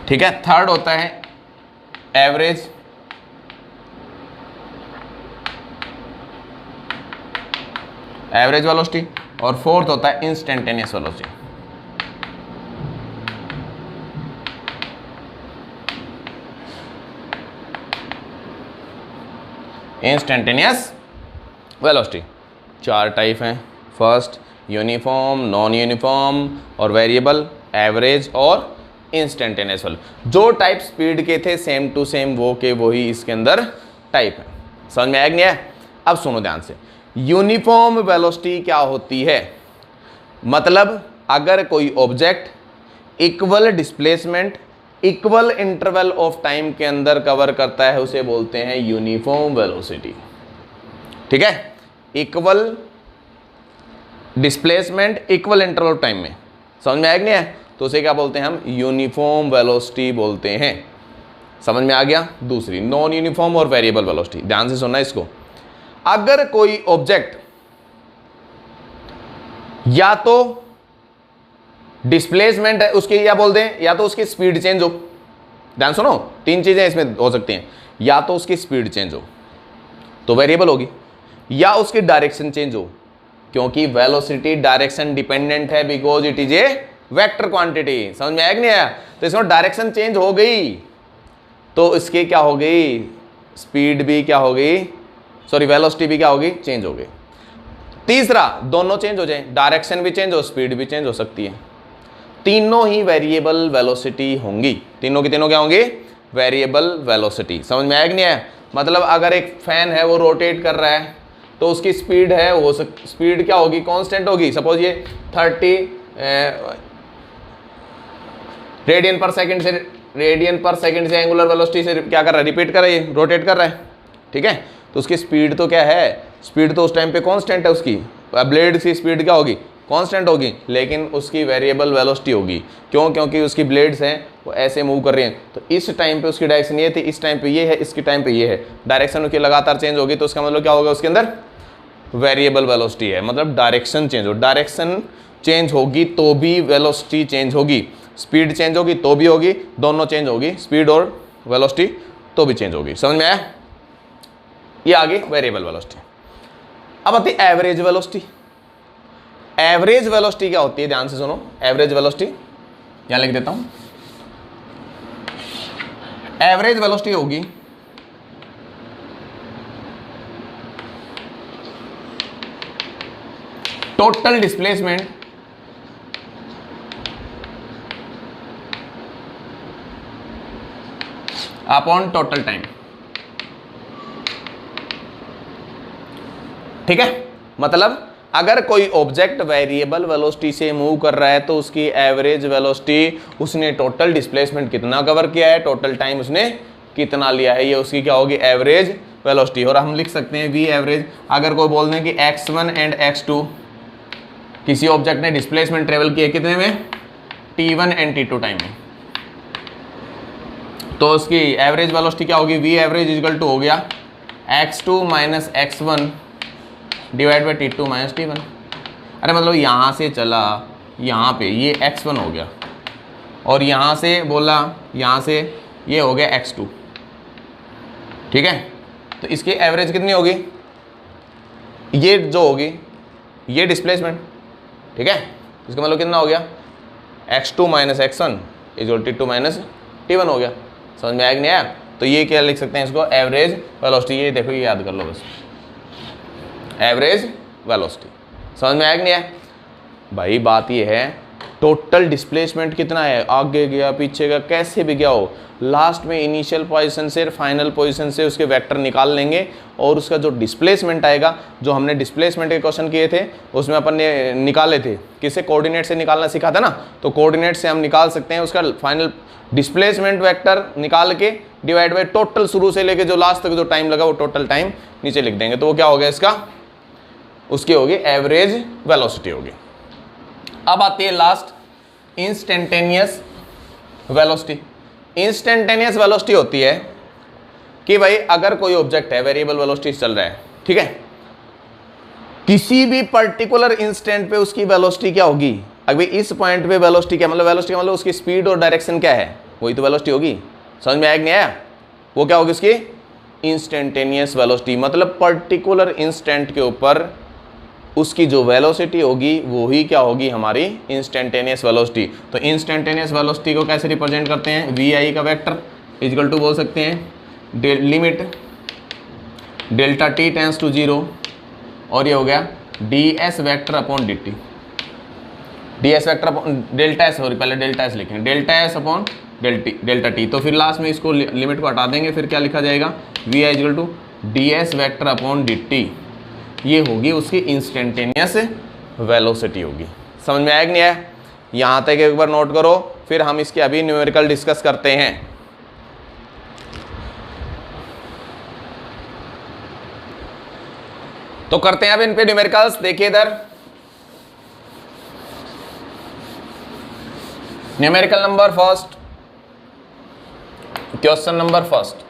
ठीक है। थर्ड होता है एवरेज, एवरेज वेलोसिटी, और फोर्थ होता है instantaneous velocity. Instantaneous velocity 4 type हैं, फर्स्ट यूनिफॉर्म, नॉन यूनिफॉर्म और वेरिएबल, एवरेज और इंस्टेंटेनियस वेलोसिटी। जो टाइप स्पीड के थे सेम टू सेम वो के वही इसके अंदर टाइप है। समझ में आया कि नहीं है? अब सुनो ध्यान से, यूनिफॉर्म वेलोसिटी क्या होती है, मतलब अगर कोई object equal displacement equal interval of time के अंदर कवर करता है उसे बोलते हैं यूनिफॉर्म वेलोसिटी, ठीक है। Equal displacement equal interval of time में, समझ में आया कि नहीं है? तो उसे क्या बोलते हैं हम, यूनिफॉर्म वेलोसिटी बोलते हैं। समझ में आ गया? दूसरी नॉन यूनिफॉर्म और वेरिएबल वेलोसिटी, ध्यान से सुनना इसको। अगर कोई ऑब्जेक्ट या तो डिस्प्लेसमेंट है उसकी, या बोल दें या तो उसकी स्पीड चेंज हो, ध्यान सुनो, 3 चीजें इसमें हो सकती हैं, या तो उसकी स्पीड चेंज हो तो वेरिएबल होगी, या उसकी डायरेक्शन चेंज हो, क्योंकि वेलोसिटी डायरेक्शन डिपेंडेंट है, because it is a vector quantity. समझ में आया कि नहीं आया? तो इसमें डायरेक्शन चेंज हो गई तो इसकी क्या हो गई, स्पीड भी क्या हो गई, सॉरी वेलोसिटी भी क्या होगी, चेंज हो गई। तीसरा, दोनों चेंज हो जाए, डायरेक्शन भी चेंज हो, स्पीड भी चेंज हो सकती है। तीनों ही वेरिएबल वेलोसिटी होंगी, तीनों की तीनों क्या होंगी, वेरिएबल वेलोसिटी। समझ में आया कि नहीं आया? मतलब अगर एक फैन है वो रोटेट कर रहा है तो उसकी स्पीड है, वो स्पीड क्या होगी, कांस्टेंट होगी। सपोज ये 30 रेडियन पर सेकंड से एंगुलर वेलोसिटी से क्या कर रहा है, रिपीट कर रहा है, रोटेट कर रहा है, ठीक है। तो उसकी स्पीड तो क्या है, स्पीड तो उस टाइम पे कांस्टेंट है, उसकी ब्लेड की स्पीड क्या होगी, कांस्टेंट होगी, लेकिन उसकी वेरिएबल वेलोसिटी होगी। क्यों? क्योंकि उसकी ब्लेड्स हैं वो ऐसे मूव कर रही हैं, तो इस टाइम पे उसकी डायरेक्शन ये थी, इस टाइम पे ये है, इसके टाइम पे ये है, डायरेक्शन उसकी लगातार चेंज होगी, तो उसका मतलब क्या होगा, उसके अंदर वेरिएबल वेलोसिटी है, मतलब डायरेक्शन चेंज हो, डायरेक्शन चेंज होगी तो भी वेलोसिटी चेंज होगी, स्पीड चेंज होगी तो भी होगी, दोनों चेंज होगी, स्पीड और वेलोसिटी तो भी चेंज होगी। समझ में आया? ये आ गई वेरिएबल वेलोसिटी। अब आती है एवरेज वेलोसिटी। एवरेज वेलोसिटी क्या होती है, ध्यान से सुनो। एवरेज वेलोसिटी यहां लिख देता हूं। एवरेज वेलोसिटी होगी total displacement upon total time. ठीक है, मतलब अगर कोई ऑब्जेक्ट वेरिएबल वेलोसिटी से मूव कर रहा है तो उसकी एवरेज वेलोसिटी, उसने टोटल डिस्प्लेसमेंट कितना कवर किया है, टोटल टाइम उसने कितना लिया है, ये उसकी क्या होगी, एवरेज वेलोसिटी। और हम लिख सकते हैं वी एवरेज। अगर कोई बोल दें कि x1 एंड x2, किसी ऑब्जेक्ट ने डिस्प्लेसमेंट ट्रेवल किया कितने में, t1 एंड t2 टाइम में, तो उसकी एवरेज वेलोसिटी क्या होगी, वी एवरेज इक्वल टू हो गया x2 minus x1 divide by t2 minus t1। अरे मतलब यहाँ से चला यहाँ पे, ये x1 हो गया, और यहाँ से बोला यहाँ से ये हो गया x2। ठीक है, तो इसकी एवरेज कितनी होगी, ये जो होगी ये डिस्प्लेसमेंट। ठीक है, इसका मतलब कितना हो गया, x2 minus x1 equal t2 minus t1 हो गया। समझ में आया कि नहीं आया? तो ये क्या लिख सकते हैं इसको, एवरेज वेलोसिटी। ये देखो, ये याद कर लो बस, एवरेज वेलोसिटी। समझ में आया कि नहीं आया? भाई बात ये है, टोटल डिस्प्लेसमेंट कितना है, आगे गया पीछे गया कैसे भी गया हो, लास्ट में इनिशियल पोजीशन से फाइनल पोजीशन से उसके वेक्टर निकाल लेंगे, और उसका जो डिस्प्लेसमेंट आएगा, जो हमने डिस्प्लेसमेंट के क्वेश्चन किए थे उसमें अपन ने निकाले थे, किसे कोऑर्डिनेट से निकालना सीखा था ना, तो कोऑर्डिनेट से हम निकाल सकते हैं उसका फाइनल डिस्प्लेसमेंट वेक्टर निकाल के डिवाइड बाई टोटल, शुरू से लेके जो लास्ट तक जो टाइम लगा वो टोटल टाइम नीचे लिख देंगे, तो वो क्या हो गया इसका, उसकी होगी एवरेज वेलोसिटी होगी। अब आती है last, instantaneous velocity. Instantaneous velocity होती है कि भाई अगर कोई ऑब्जेक्ट है, वेरिएबल वेलोसिटी चल रहा है, ठीक है, किसी भी पर्टिकुलर इंस्टेंट पे उसकी वेलोसिटी क्या होगी, अभी इस पॉइंट पे वेलोसिटी क्या मतलब, वेलोसिटी मतलब उसकी स्पीड और डायरेक्शन क्या है, वही तो वेलोसिटी होगी। समझ में आया कि नहीं आया? वो क्या होगी उसकी इंस्टेंटेनियस वेलोसिटी, मतलब पर्टिकुलर इंस्टेंट के ऊपर उसकी जो वेलोसिटी होगी वो ही क्या होगी, हमारी इंस्टेंटेनियस वेलोसिटी। तो इंस्टेंटेनियस वेलोसिटी को कैसे रिप्रेजेंट करते हैं, वी आई का वेक्टर इक्वल टू बोल सकते हैं limit delta t tends to 0, और ये हो गया d s vector upon d t, d s vector upon delta s, sorry पहले डेल्टा एस लिखेंगे, delta s upon delta t. तो फिर लास्ट में इसको लिमिट को हटा देंगे, फिर क्या लिखा जाएगा, v i equal to d s vector upon d t. ये होगी उसकी इंस्टेंटेनियस वेलोसिटी होगी। समझ में आया कि नहीं आया? यहाँ तक एक बार नोट करो, फिर हम इसके अभी न्यूमेरिकल डिस्कस करते हैं। तो करते हैं अब इन पे न्यूमेरिकल्स। देखिए इधर numerical number first, question number first,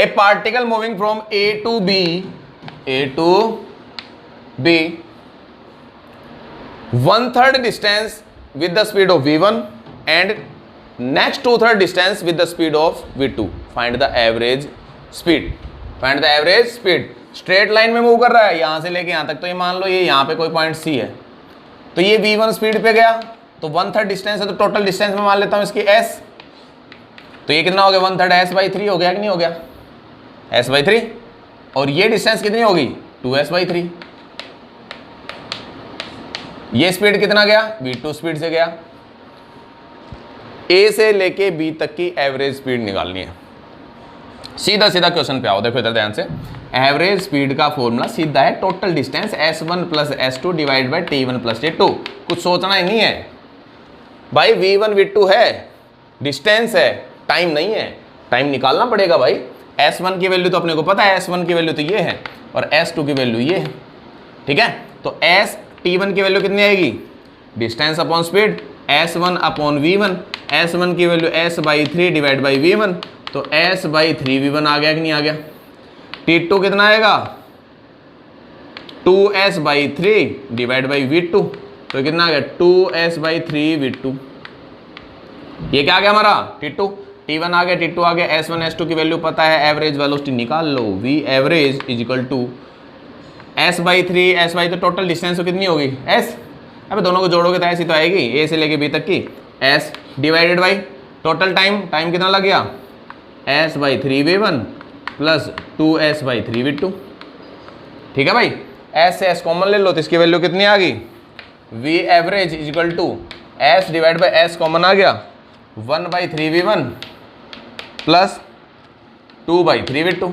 a particle moving from A to B 1/3 distance with the speed of v1 and next 2/3 distance with the speed of v2. Find the average speed. Find the average speed. Straight line में move कर रहा है यहां से लेके यहां तक, तो ये मान लो ये यहां पे कोई पॉइंट सी है, तो ये v1 स्पीड पे गया, तो 1/3 डिस्टेंस है, तो टोटल डिस्टेंस में मान लेता हूं इसकी s, तो ये कितना हो गया 1/3 s/3 हो गया कि नहीं हो गया, s/3, और ये डिस्टेंस कितनी होगी 2s/3। ये स्पीड कितना गया, v2 स्पीड से गया। a से लेके b तक की एवरेज स्पीड निकालनी है। सीधा सीधा क्वेश्चन पे आओ, देखो इधर ध्यान से। एवरेज स्पीड का फॉर्मूला सीधा है total distance s1 plus s2 divide by t1 plus t2। कुछ सोचना ही नहीं है भाई, v1 v2 है, डिस्टेंस है, टाइम नहीं है, टाइम निकालना पड़ेगा भाई। s1 की वैल्यू तो अपने को पता है, s1 की वैल्यू तो ये है, और s2 की वैल्यू ये है, ठीक है। तो t1 की वैल्यू कितनी आएगी, distance upon speed, s1 upon v1, s1 की value s/3 divide by v1, तो s/3 v1 आ गया कि नहीं आ गया। t2 कितना आएगा, 2s/3 डिवाइड बाई v2, तो कितना आ गया 2s/3 v2। ये क्या आ गया हमारा t2, t1 आ गया, t2 आ गया, s1 s2 की वैल्यू पता है, एवरेज वेलोसिटी निकाल लो, v average is equal to s/3, s/, तो टोटल डिस्टेंस तो कितनी होगी s, अबे दोनों को जोड़ोगे तो ऐसी तो आएगी, a से लेके b तक की, s divided by total time कितना लग गया s/3 v1 plus 2s/3 v2। ठीक है भाई, s से s कॉमन ले लो तो इसकी वैल्यू कितनी आ गई, v average is equal to s divide by s common आ गया 1/3 v1 प्लस 2/3 v2,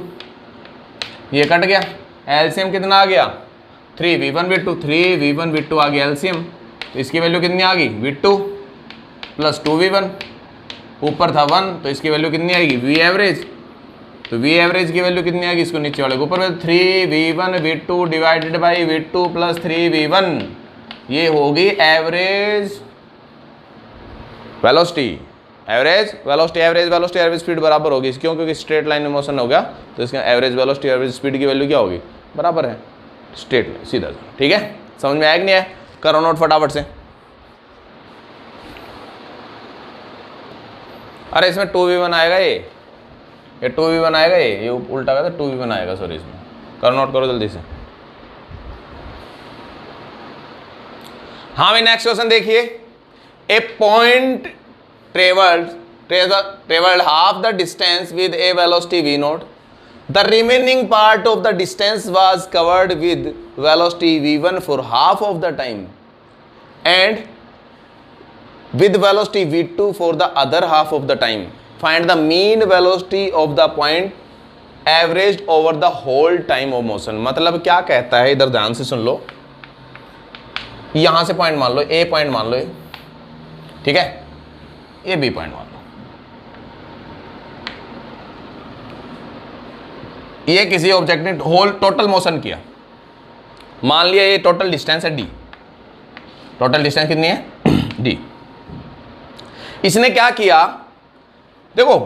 ये कट गया, एलसीएम कितना आ गया 3v1 v2, 3v1 v2 आ गया एलसीएम, तो इसकी वैल्यू कितनी आ गई v2 प्लस 2v1, ऊपर था 1 तो इसकी वैल्यू कितनी आएगी v एवरेज, तो v एवरेज की वैल्यू कितनी आएगी, इसको नीचे वाले को ऊपर 3v1 v2 divided by v2 plus 3v1, ये होगी average velocity, average velocity, average speed बराबर होगी, क्यों, क्योंकि स्ट्रेट लाइन में मोशन हो गया तो इसका एवरेज वेलोसिटी एवरेज स्पीड की वैल्यू क्या होगी, बराबर है स्ट्रेट लाइन, सीधा। ठीक है, समझ में आया कि नहीं है, करो नोट फटाफट से। अरे इसमें 2v1 आएगा, ये 2v1 आएगा, ये उल्टा गया था, 2v1 आएगा, सॉरी, इसमें करो नोट करो जल्दी से। हाँ भाई, नेक्स्ट क्वेश्चन देखिए, ए point traveled half the distance with a velocity v0, the remaining part of the distance was covered with velocity v1 for half of the time and with velocity v2 for the other half of the time. Find the mean velocity of the point averaged over the whole time of motion। मतलब क्या कहता है, इधर ध्यान से सुन लो, यहां से point मान लो, ए पॉइंट मान लो, ठीक है, ये बी पॉइंट मान लो, ये किसी ऑब्जेक्ट ने होल टोटल मोशन किया, मान लिया ये टोटल डिस्टेंस है डी, टोटल डिस्टेंस कितनी है डी। इसने क्या किया, देखो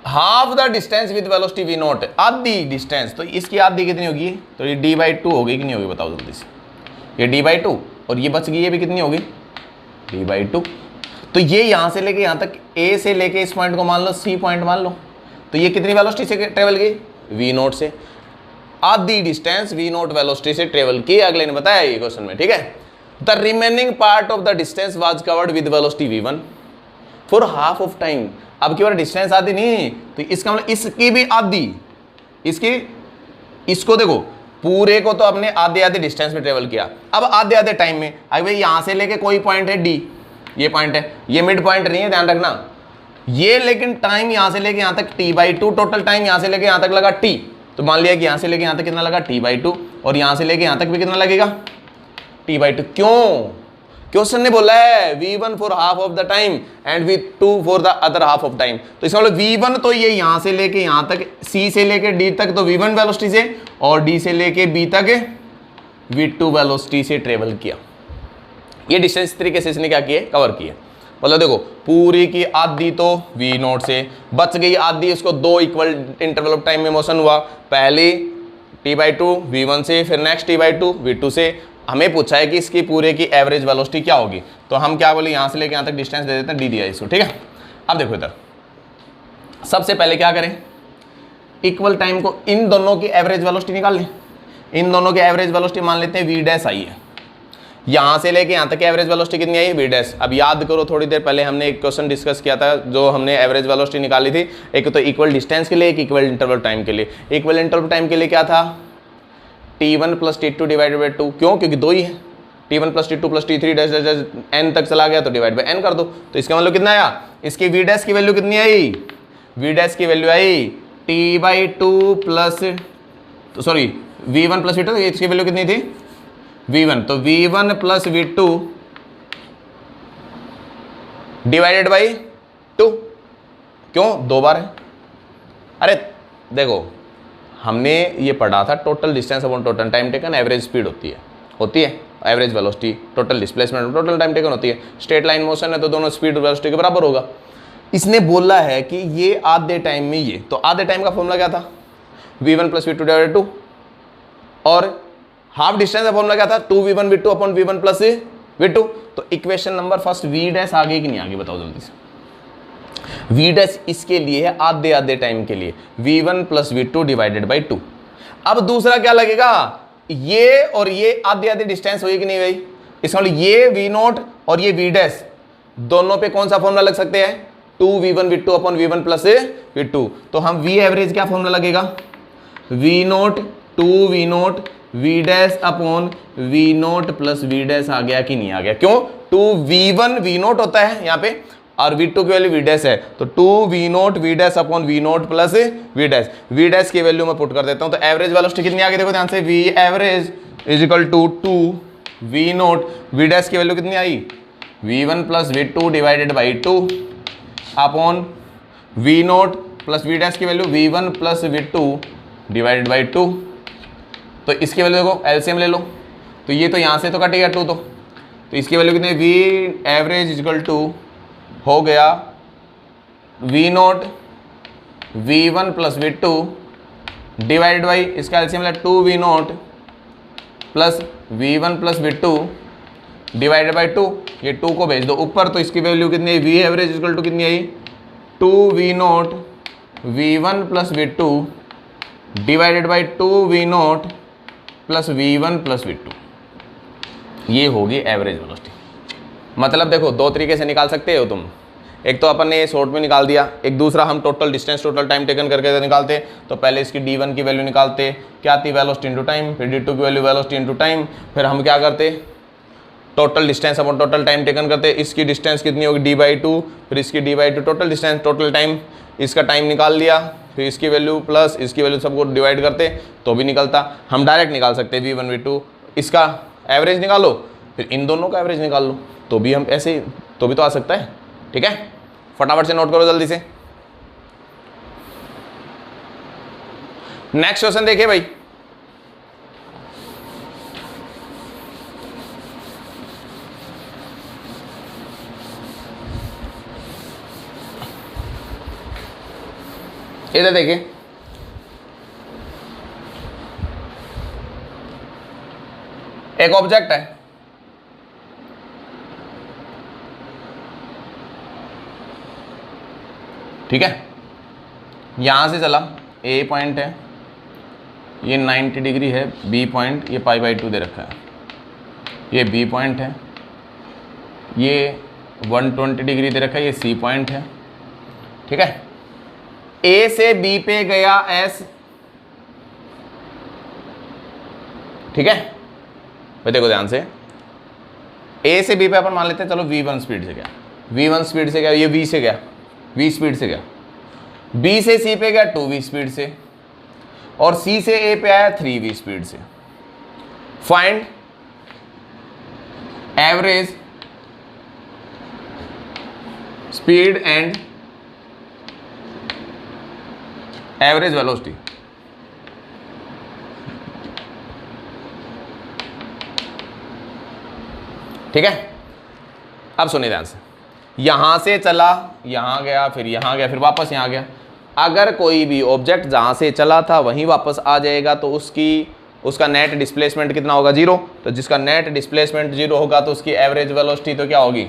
half the distance with velocity v naught, आधी डिस्टेंस, तो इसकी आधी कितनी होगी, तो ये d/2 होगी कि नहीं होगी, बताओ जल्दी से, ये d/2 और ये बच गई, ये भी कितनी होगी d/2, तो ये यहां से लेके यहां तक, ए से लेके इस पॉइंट को मान लो सी पॉइंट मान लो, तो ये कितनी वेलोसिटी से ट्रेवल की, v0 से, आधी डिस्टेंस v0 वेलोसिटी से ट्रेवल की, अगले ने बताया ये क्वेश्चन में। ठीक है, the remaining part of the distance was covered with velocity v1 for half of time. अब की बार डिस्टेंस आधी नहीं, तो इसका मतलब इसकी भी आधी, इसकी, इसको देखो पूरे को तो अपने आधे आधे डिस्टेंस में ट्रेवल किया, अब आधे आधे टाइम में, अब भाई यहां से लेके कोई पॉइंट है डी, ये पॉइंट है, ये मिड पॉइंट नहीं है, ध्यान रखना ये, लेकिन टाइम यहां से लेके यहां तक t/2, टोटल टाइम यहां से लेके यहां तक लगा t, तो मान लिया कि यहां से लेके यहां तक कितना लगा t/2, और यहां से लेके यहां तक भी कितना लगेगा t/2। क्यों, क्वेश्चन ने बोला है v1 for half of the time and v2 for the other half of time, तो इसका मतलब v1 तो ये यहां से लेके यहां तक, c से लेके d तक तो v1 वेलोसिटी से, और d से लेके b तक v2 वेलोसिटी से ट्रेवल किया, ये डिस्टेंस इस तरीके से इसने क्या किए, कवर किए। मतलब देखो पूरी की आधी तो v0 से बच गई, आधी उसको दो इक्वल इंटरवल ऑफ टाइम में मोशन हुआ, पहले t/2 v1 से, फिर नेक्स्ट t/2 v2 से। हमें पूछा है कि इसकी पूरे की एवरेज वेलोसिटी क्या होगी, तो हम क्या बोले, यहां से लेके यहां तक डिस्टेंस दे देते हैं, डी दिया इसको। ठीक है, अब देखो इधर सबसे पहले क्या करें, इक्वल टाइम को इन दोनों की एवरेज वेलोसिटी निकाल लें, इन दोनों की एवरेज वेलोसिटी मान लेते हैं v' आई है, यहां से लेके यहां तक एवरेज वेलोसिटी कितनी आई v'। अब याद करो थोड़ी देर पहले हमने एक क्वेश्चन डिस्कस किया था, जो हमने एवरेज वेलोसिटी निकाली थी, एक तो इक्वल डिस्टेंस के लिए, एक इक्वल इंटरवल टाइम के लिए। इक्वल इंटरवल टाइम के लिए क्या था, t1 plus t2 divided by 2, क्यों, क्योंकि दो ही है, t1 plus t2 plus t3 dash dash n तक चला गया तो डिवाइड बाई n कर दो, तो इसका मतलब कितना आया, इसकी v' की वैल्यू कितनी आई, v' की वैल्यू आई t/2 plus, sorry v1 plus v2, इसकी वैल्यू कितनी थी v1, तो v1 plus v2 divided by 2, क्यों, दो बार है। अरे देखो हमने ये पढ़ा था total distance upon total time taken, average speed होती है average velocity, total displacement total time taken होती है, स्ट्रेट लाइन मोशन है तो दोनों स्पीड वेलोसिटी के बराबर होगा। इसने बोला है कि ये आधे टाइम में, ये तो आधे टाइम का फॉर्मूला क्या था, v1 प्लस v2 डिवाइडेड 2, और हाफ डिस्टेंस का फॉर्मूला क्या था, 2v1 v2 upon v1 plus v2। तो equation number first v dash आगे कि नहीं आगे बताओ जल्दी से। v डैश इसके लिए है आधे आधे टाइम के लिए, v1 plus v2 divided by 2। अब दूसरा क्या लगेगा, ये और ये आधे आधे डिस्टेंस हुई कि नहीं भाई, इसका मतलब ये v नोट और ये v डैश दोनों पे कौन सा फॉर्मूला लग सकते हैं, 2v1 v2 upon v1 plus v2। तो हम v एवरेज क्या फॉर्मूला लगेगा, v nought 2v nought v dash upon v nought plus v dash आ गया कि नहीं आ गया, क्यों 2v1 v नोट होता है यहाँ पे और v2 की वैल्यू v डैश है, तो 2v nought v dash upon v nought plus v dash की वैल्यू मैं पुट कर देता हूँ। तो एवरेज वेलोसिटी कितनी आ गई देखो ध्यान से, v average is equal to 2v nought v dash की वैल्यू कितनी आई, v1 plus v2 divided by 2 upon v nought plus v dash की value v1 plus v2 divided by 2। तो इसकी वैल्यू देखो एलसीएम ले लो, तो ये तो यहाँ से तो कटेगा 2, तो इसकी वैल्यू कितनी, v average is equal to हो गया v naught v1 plus v2 divided by इसका एलसीएम ले 2v naught plus v1 plus v2 divided by 2, ये 2 को भेज दो ऊपर, तो इसकी वैल्यू कितनी है, v एवरेज इक्वल टू कितनी आई, 2v note v1 plus v2 divided by 2v naught plus v1 plus v2। ये होगी एवरेज वेलोसिटी। मतलब देखो दो तरीके से निकाल सकते हो तुम, एक तो अपन ने शॉर्ट में निकाल दिया, एक दूसरा हम total distance total time taken करके निकालते। तो पहले इसकी d1 की वैल्यू निकालते, क्या थी वेलोसिटी इनटू टाइम, फिर d2 की वैल्यू वेलोसिटी इनटू टाइम, फिर हम क्या करते total distance upon total time taken करते। इसकी डिस्टेंस कितनी होगी d/2, फिर इसकी d/2 total distance total time, इसका टाइम निकाल लिया, फिर इसकी वैल्यू प्लस इसकी वैल्यू सबको डिवाइड करते तो भी निकलता। हम डायरेक्ट निकाल सकते v1 v2 इसका एवरेज निकालो, फिर इन दोनों का एवरेज निकाल लो, तो भी हम ऐसे तो भी तो आ सकता है। ठीक है, फटाफट से नोट करो जल्दी से। नेक्स्ट क्वेश्चन देखिए भाई, इधर देखिए, एक ऑब्जेक्ट है, ठीक है, यहां से चला, ए पॉइंट है, ये 90 डिग्री है, बी पॉइंट ये π/2 दे रखा है, ये बी पॉइंट है, ये 120 डिग्री दे रखा है, ये सी पॉइंट है। ठीक है, ए से बी पे गया एस, ठीक है भाई, देखो ध्यान से, ए से बी पे अपन मान लेते हैं, चलो v1 स्पीड से गया, v1 स्पीड से गया, ये v से गया, v स्पीड से गया, b से c पे गया 2v स्पीड से, और c से a पे आया 3v स्पीड से। Find average speed and average velocity. ठीक है, अब सुनिए ध्यान से, यहां से चला, यहां गया, फिर यहां गया, फिर वापस यहां गया। अगर कोई भी ऑब्जेक्ट जहां से चला था वहीं वापस आ जाएगा तो उसका नेट डिस्प्लेसमेंट कितना होगा, 0। तो जिसका नेट डिस्प्लेसमेंट 0 होगा तो उसकी एवरेज वेलोसिटी तो क्या होगी,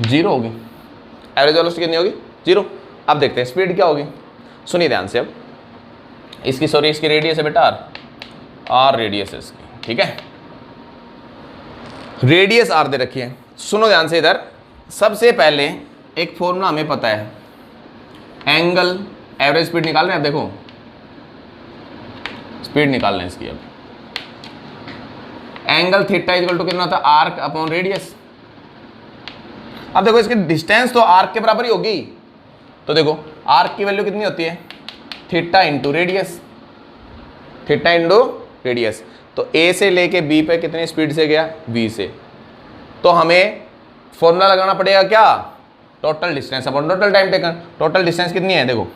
जीरो होगी। एवरेज वेलोसिटी कितनी होगी, 0। अब देखते हैं स्पीड क्या होगी, सुनिए ध्यान से। अब इसकी सॉरी इसकी रेडियस है बेटा आर रेडियस है इसकी, ठीक है, रेडियस आर दे रखी है। सुनो ध्यान से, इधर सबसे पहले एक फॉर्मूला हमें पता है, एंगल एवरेज स्पीड निकाल रहे हैं। अब देखो स्पीड निकाल रहे हैं इसकी, अब एंगल थीटा इक्वल टू कितना होता है, आर्क अपॉन रेडियस। अब देखो इसकी डिस्टेंस तो आर्क के बराबर ही होगी, तो देखो आर्क की वैल्यू कितनी होती है, theta into radius, theta into radius. तो ए से लेके बी पे कितनी स्पीड से गया, बी से, तो हमें फॉर्मूला लगाना पड़ेगा क्या, total distance upon total time taken. Total distance कितनी है, देखो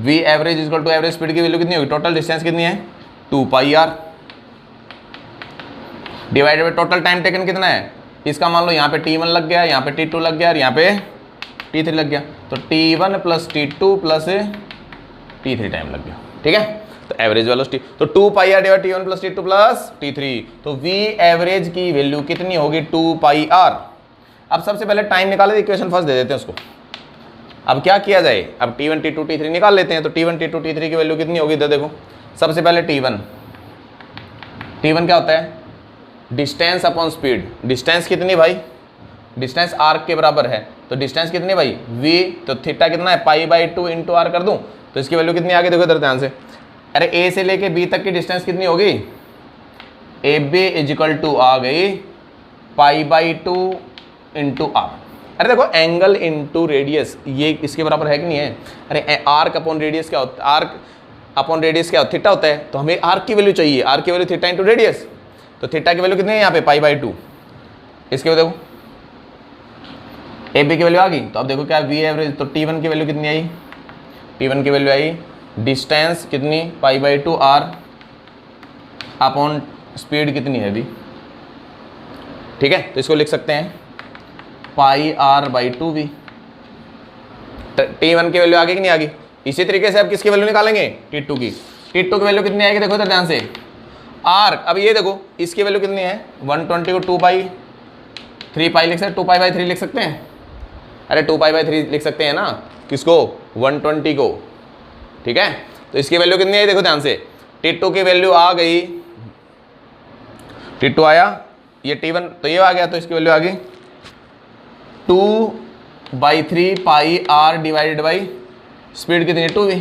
v average equal to average speed की वैल्यू कितनी होगी, टोटल डिस्टेंस कितनी है 2πr divided by total time taken कितना है, इसका मान लो यहाँ पे t1 लग गया, यहाँ पे t2 लग गया और यहाँ पे T3 लग गया, तो T1 plus T2 plus T3 time लग गया। ठीक है, तो एवरेज वेलोसिटी तो 2 pi r divide T1 plus T2 plus T3, तो V एवरेज की वैल्यू कितनी होगी 2 पाई आर। अब सबसे पहले टाइम निकाले, इक्वेशन फर्स्ट दे देते हैं उसको। अब क्या किया जाए, अब T1 T2 T3 निकाल लेते हैं, तो T1 T2 T3 की वैल्यू कितनी होगी, देखो सबसे पहले T1 क्या होता है, डिस्टेंस अपॉन स्पीड। डिस्टेंस कितनी भाई, डिस्टेंस आर्क के बराबर है, तो डिस्टेंस कितनी भाई v, तो थीटा कितना है पाई बाई 2 इंटू आर कर दूं, तो इसकी वैल्यू कितनी आ गई, देखो इधर ध्यान से। अरे a से लेके b तक की डिस्टेंस कितनी होगी, ए बी इजिकल टू आ गई पाई बाई 2 इंटू आर। अरे देखो एंगल इंटू रेडियस ये इसके बराबर है कि नहीं है। अरे आर्क अपॉन रेडियस क्या होता है, आर्क अपॉन रेडियस क्या होता है, थीटा होता है, तो हमें आर्क की वैल्यू चाहिए, आर्क की वैल्यू थीटा इंटू रेडियस, तो थीटा की वैल्यू कितनी है यहाँ पे पाई बाई 2। इसके बाद देखो ए बी की वैल्यू आ गई, तो अब देखो क्या वी एवरेज, तो T1 की वैल्यू कितनी आई, T1 की वैल्यू आई डिस्टेंस कितनी pi by 2 r upon speed कितनी है भी। ठीक है, तो इसको लिख सकते हैं पाई आर बाई 2v। T1 की वैल्यू आ गई कि नहीं आ गई। इसी तरीके से अब किसकी वैल्यू निकालेंगे, T2 की। T2 की वैल्यू कितनी आएगी, देखो इधर ध्यान से, आर्क। अब ये देखो इसकी वैल्यू कितनी है 120 को 2 पाई 3 पाई लिख सकते, 2 पाई बाई 3 लिख सकते हैं। अरे 2 पाई बाई 3 लिख सकते हैं ना, किसको 120 को। ठीक है, तो इसकी वैल्यू कितनी है, देखो ध्यान से, T2 की वैल्यू आ गई, T2 आया, ये T1 तो ये आ गया, तो इसकी वैल्यू आ गई 2/3 पाई आर डिवाइडेड बाई स्पीड कितनी है 2v,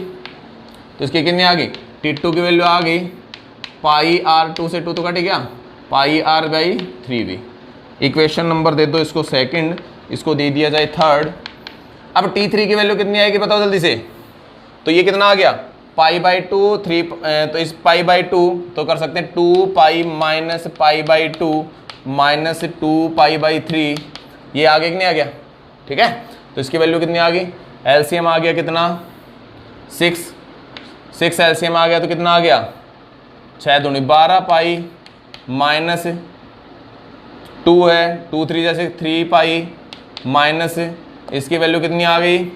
तो इसकी कितनी आ गई, T2 की वैल्यू आ गई पाई आर, 2 से 2 तो कट गया, pi r by 3v। Equation number दे दो इसको सेकंड, इसको दे दिया जाए थर्ड। अब T3 की वैल्यू कितनी आएगी बताओ जल्दी से, तो ये कितना आ गया पाई बाई 2 3, तो इस पाई बाई 2 तो कर सकते हैं 2 pi minus pi by 2 minus 2 pi by 3, ये आ गया कि नहीं आ गया। ठीक है, तो इसकी वैल्यू कितनी आ गई, एलसीएम आ गया कितना 6 एलसीएम आ गया, तो कितना आ गया 6 दूनी 12 पाई माइनस 2 है 2 3 जैसे 3 पाई माइनस इसकी वैल्यू कितनी आ गई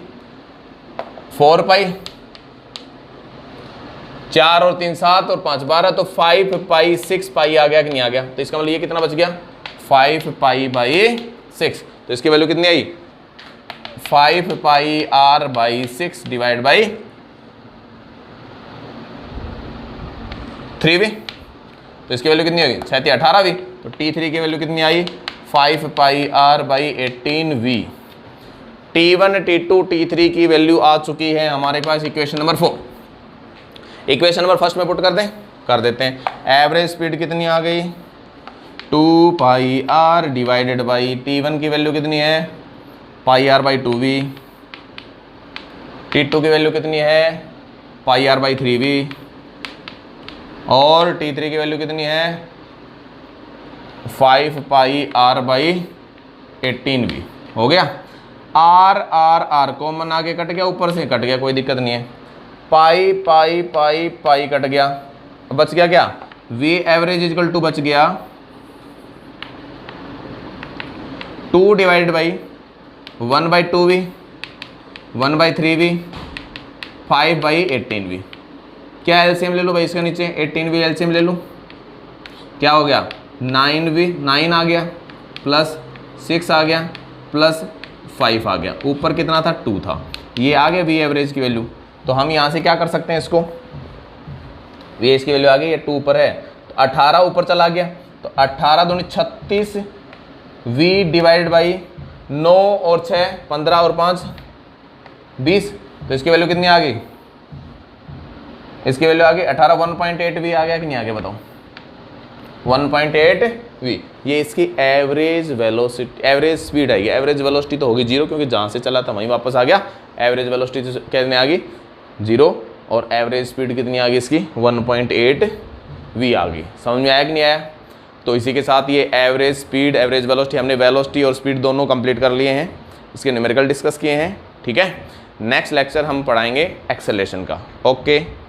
4 पाई, 4 और 3 7 और 5 12, तो 5 पाई 6 पाई आ गया कि नहीं आ गया। तो इसका मतलब ये कितना बच गया 5 पाई बाई 6, तो इसकी वैल्यू कितनी आई 5 pi r by 6 divide by 3v, तो इसकी वैल्यू कितनी होगी 6 18v, तो T3 की वैल्यू कितनी आई 5 pi r by 18v। T1 T2 T3 की वैल्यू आ चुकी है हमारे पास equation number 4। Equation number first में पुट कर देते हैं। एवरेज स्पीड कितनी आ गई 2 pi are divided by T1 की वैल्यू कितनी है पाई आर बाई 2v, T2 की वैल्यू कितनी है पाई आर बाई 3v, और T3 की वैल्यू कितनी है 5 पाई आर बाई 18v। हो गया, आर आर आर कॉमन आके कट गया, ऊपर से कट गया, कोई दिक्कत नहीं है, पाई पाई पाई पाई कट गया, बच गया क्या v एवरेज इक्वल टू बच गया 2 divided by 1 by 2v 1 by 3v 5 by 18v। क्या एलसीएम ले लो भाई इसका नीचे 18v एलसीएम ले लो, क्या हो गया 9v 9 आ गया प्लस 6 आ गया प्लस 5 आ गया, ऊपर कितना था 2 था, ये आ गया वी एवरेज की वैल्यू। तो हम यहाँ से क्या कर सकते हैं, इसको वी एच की वैल्यू आ गई, ये 2 ऊपर है तो 18 ऊपर चला गया, तो 18 दूनी 36 v डिवाइडेड बाई 9 और 6 15 और 5 20, तो इसकी वैल्यू कितनी आ गई, इसकी वैल्यू आ गई 18 1.8 v आ गया कि नहीं आ गया बताओ 1.8 v। ये इसकी एवरेज वेलोसिटी एवरेज स्पीड आएगी, एवरेज वेलोसिटी तो होगी 0 क्योंकि जहाँ से चला था वहीं वापस आ गया, एवरेज वेलोसिटी कितनी आ गई 0, और एवरेज स्पीड कितनी आ गई इसकी 1.8 v आ गई। समझ में आया कि नहीं आया। तो इसी के साथ ये एवरेज स्पीड एवरेज वेलोसिटी हमने वेलोसिटी और स्पीड दोनों कंप्लीट कर लिए हैं, इसके न्यूमेरिकल डिस्कस किए हैं। ठीक है, नेक्स्ट लेक्चर हम पढ़ाएंगे एक्सेलरेशन का। ओके।